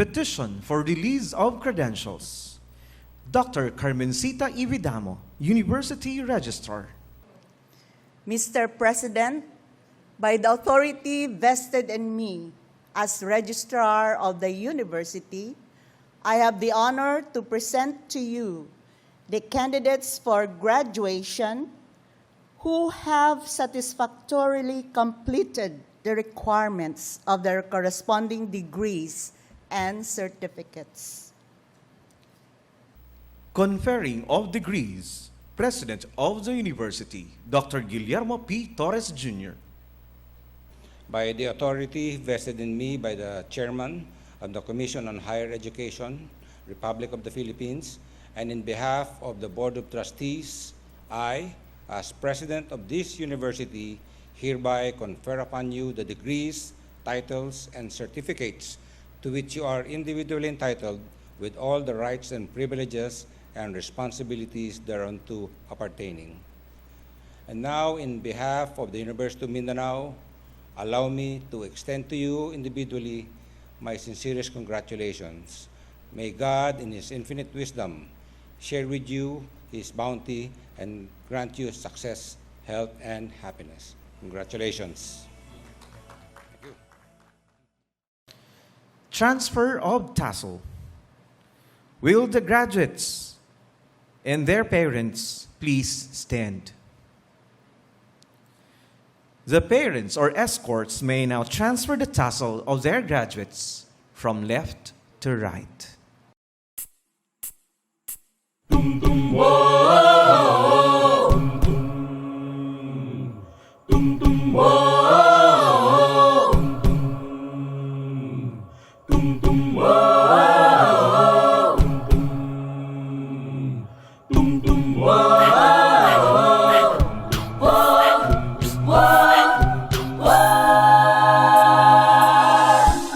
Petition for release of credentials. Dr. Carmencita Ividamo, University Registrar. Mr. President, by the authority vested in me as Registrar of the University, I have the honor to present to you the candidates for graduation who have satisfactorily completed the requirements of their corresponding degrees and certificates. Conferring of degrees, President of the University, Dr. Guillermo P. Torres Jr. By the authority vested in me by the Chairman of the Commission on Higher Education, Republic of the Philippines, and in behalf of the Board of Trustees, I, as President of this university, hereby confer upon you the degrees, titles, and certificates to which you are individually entitled with all the rights and privileges and responsibilities thereunto appertaining. And now, in behalf of the University of Mindanao, allow me to extend to you individually my sincerest congratulations. May God, in His infinite wisdom, share with you His bounty and grant you success, health, and happiness. Congratulations. Thank you. Transfer of tassel. Will the graduates and their parents please stand? The parents or escorts may now transfer the tassel of their graduates from left to right.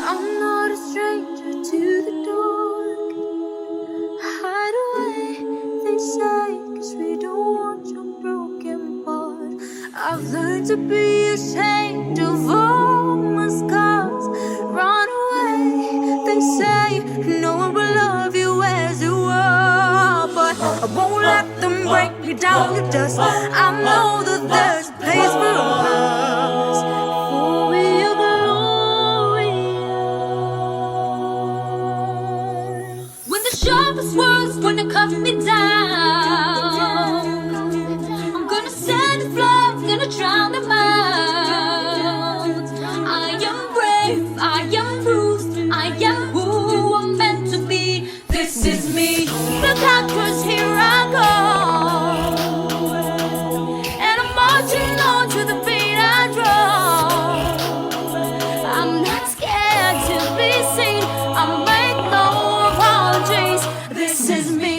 I'm not a stranger to the dark. Hide away, they say, 'cause we don't want your broken heart. I've learned to be ashamed of all my scars. Run away, they say, no one will love you as you are. But I won't let them break me down to dust. I know that there's a place for us. For we are glorious. When the sharpest words wanna cut me down, I'm gonna send the floods, gonna drown them out. I am brave, I am bruised, I am who I'm meant to be. This is me, the conquerors, here I go. And I'm marching on to the beat I drum. I'm not scared to be seen, I make no apologies. This is me.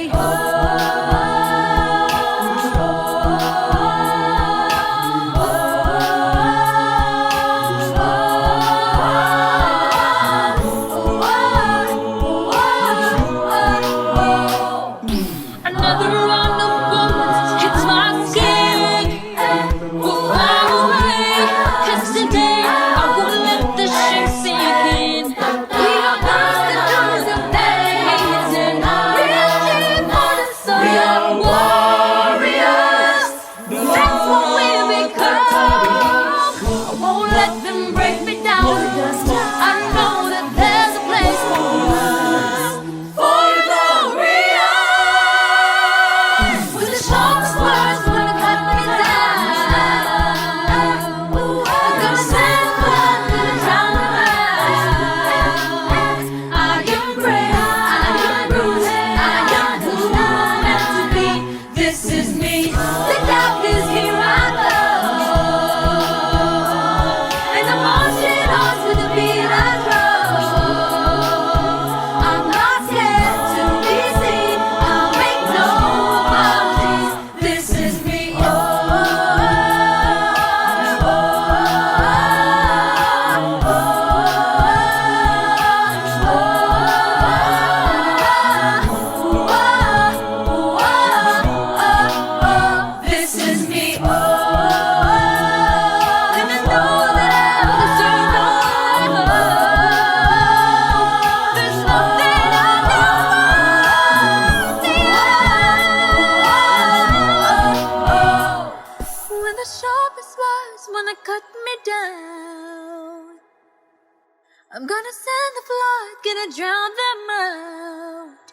the flood, gonna drown them out.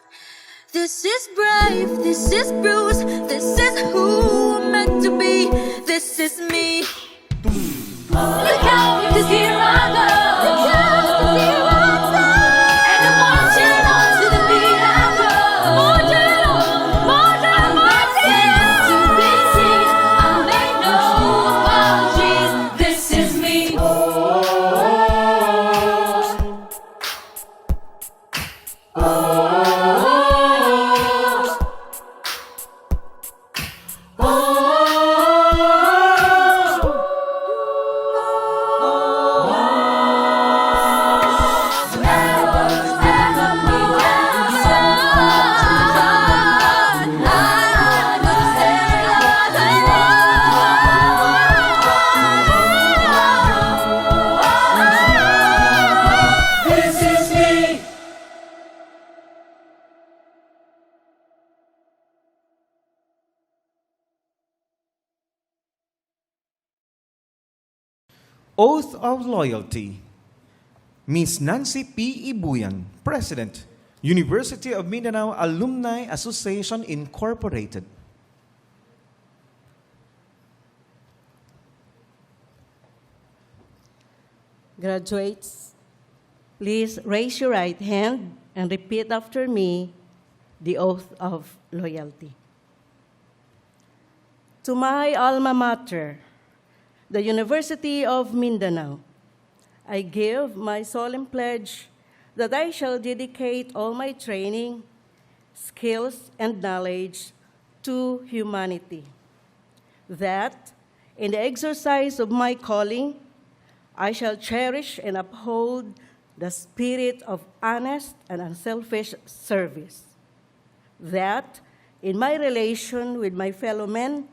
This is brave, this is bruised, this is who I'm meant to be, this is me. Look out, 'cause here I go. Look out, 'cause here I go. And I'm marching on to the beat I grow. Marching on, marching, marching. To be seen, I'll make no apologies. This is me. Oath of Loyalty. Ms. Nancy P. Ibuyan, President, University of Mindanao Alumni Association Incorporated. Graduates, please raise your right hand and repeat after me the oath of loyalty. To my alma mater, the University of Mindanao, I give my solemn pledge that I shall dedicate all my training, skills, and knowledge to humanity. That, in the exercise of my calling, I shall cherish and uphold the spirit of honest and unselfish service. That, in my relation with my fellow men,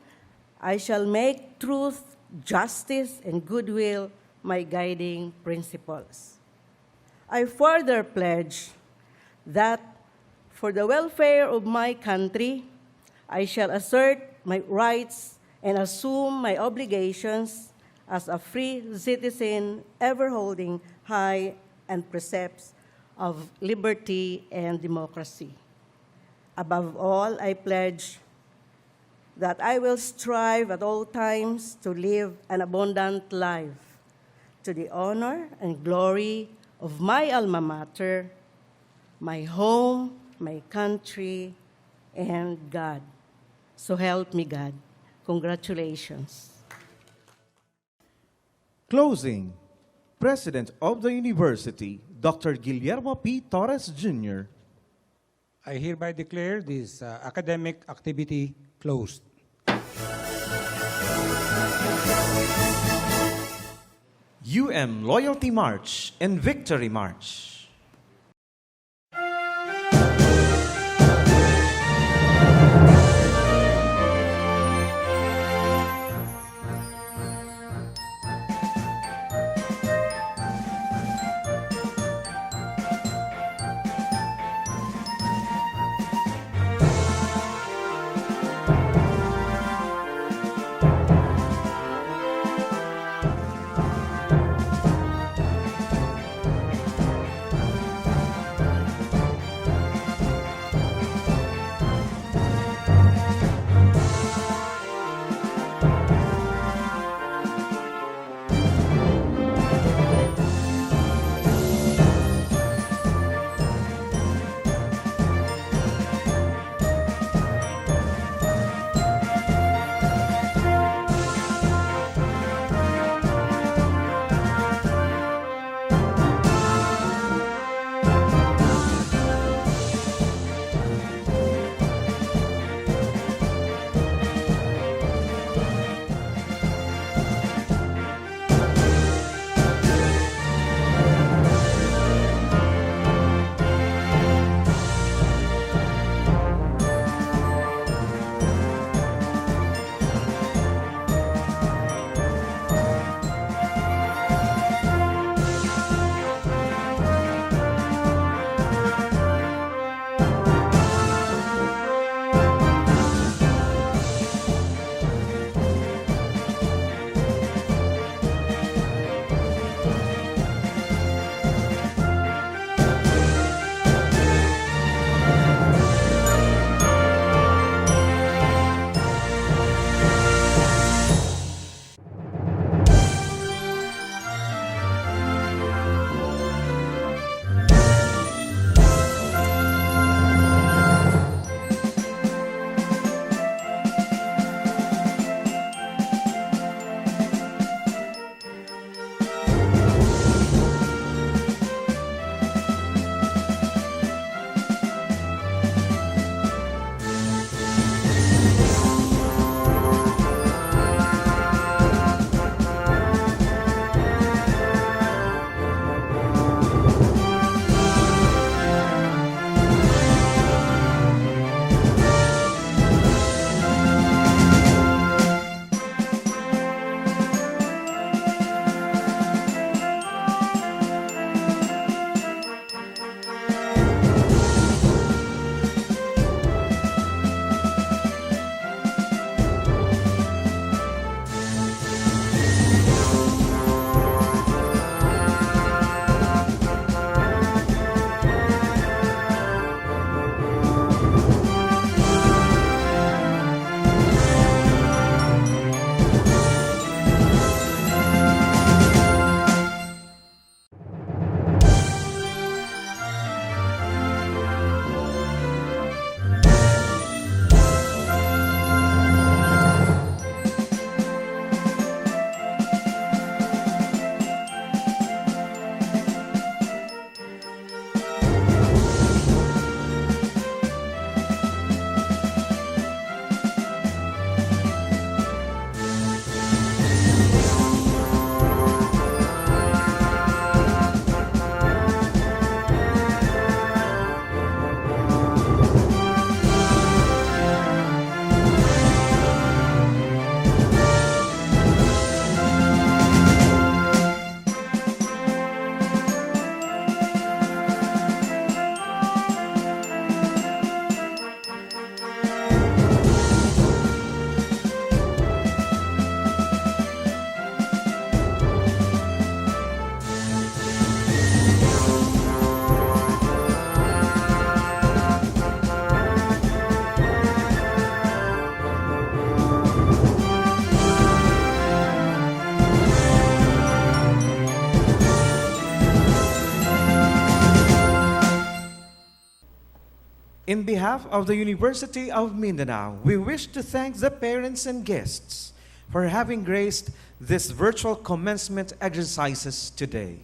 I shall make truth, justice, and goodwill my guiding principles. I further pledge that for the welfare of my country, I shall assert my rights and assume my obligations as a free citizen, ever holding high and precepts of liberty and democracy. Above all, I pledge that I will strive at all times to live an abundant life to the honor and glory of my alma mater, my home, my country, and God. So help me God. Congratulations. Closing, President of the University, Dr. Guillermo P. Torres Jr. I hereby declare this academic activity closed. UM Loyalty March and Victory March. In behalf of the University of Mindanao, we wish to thank the parents and guests for having graced this virtual commencement exercises today.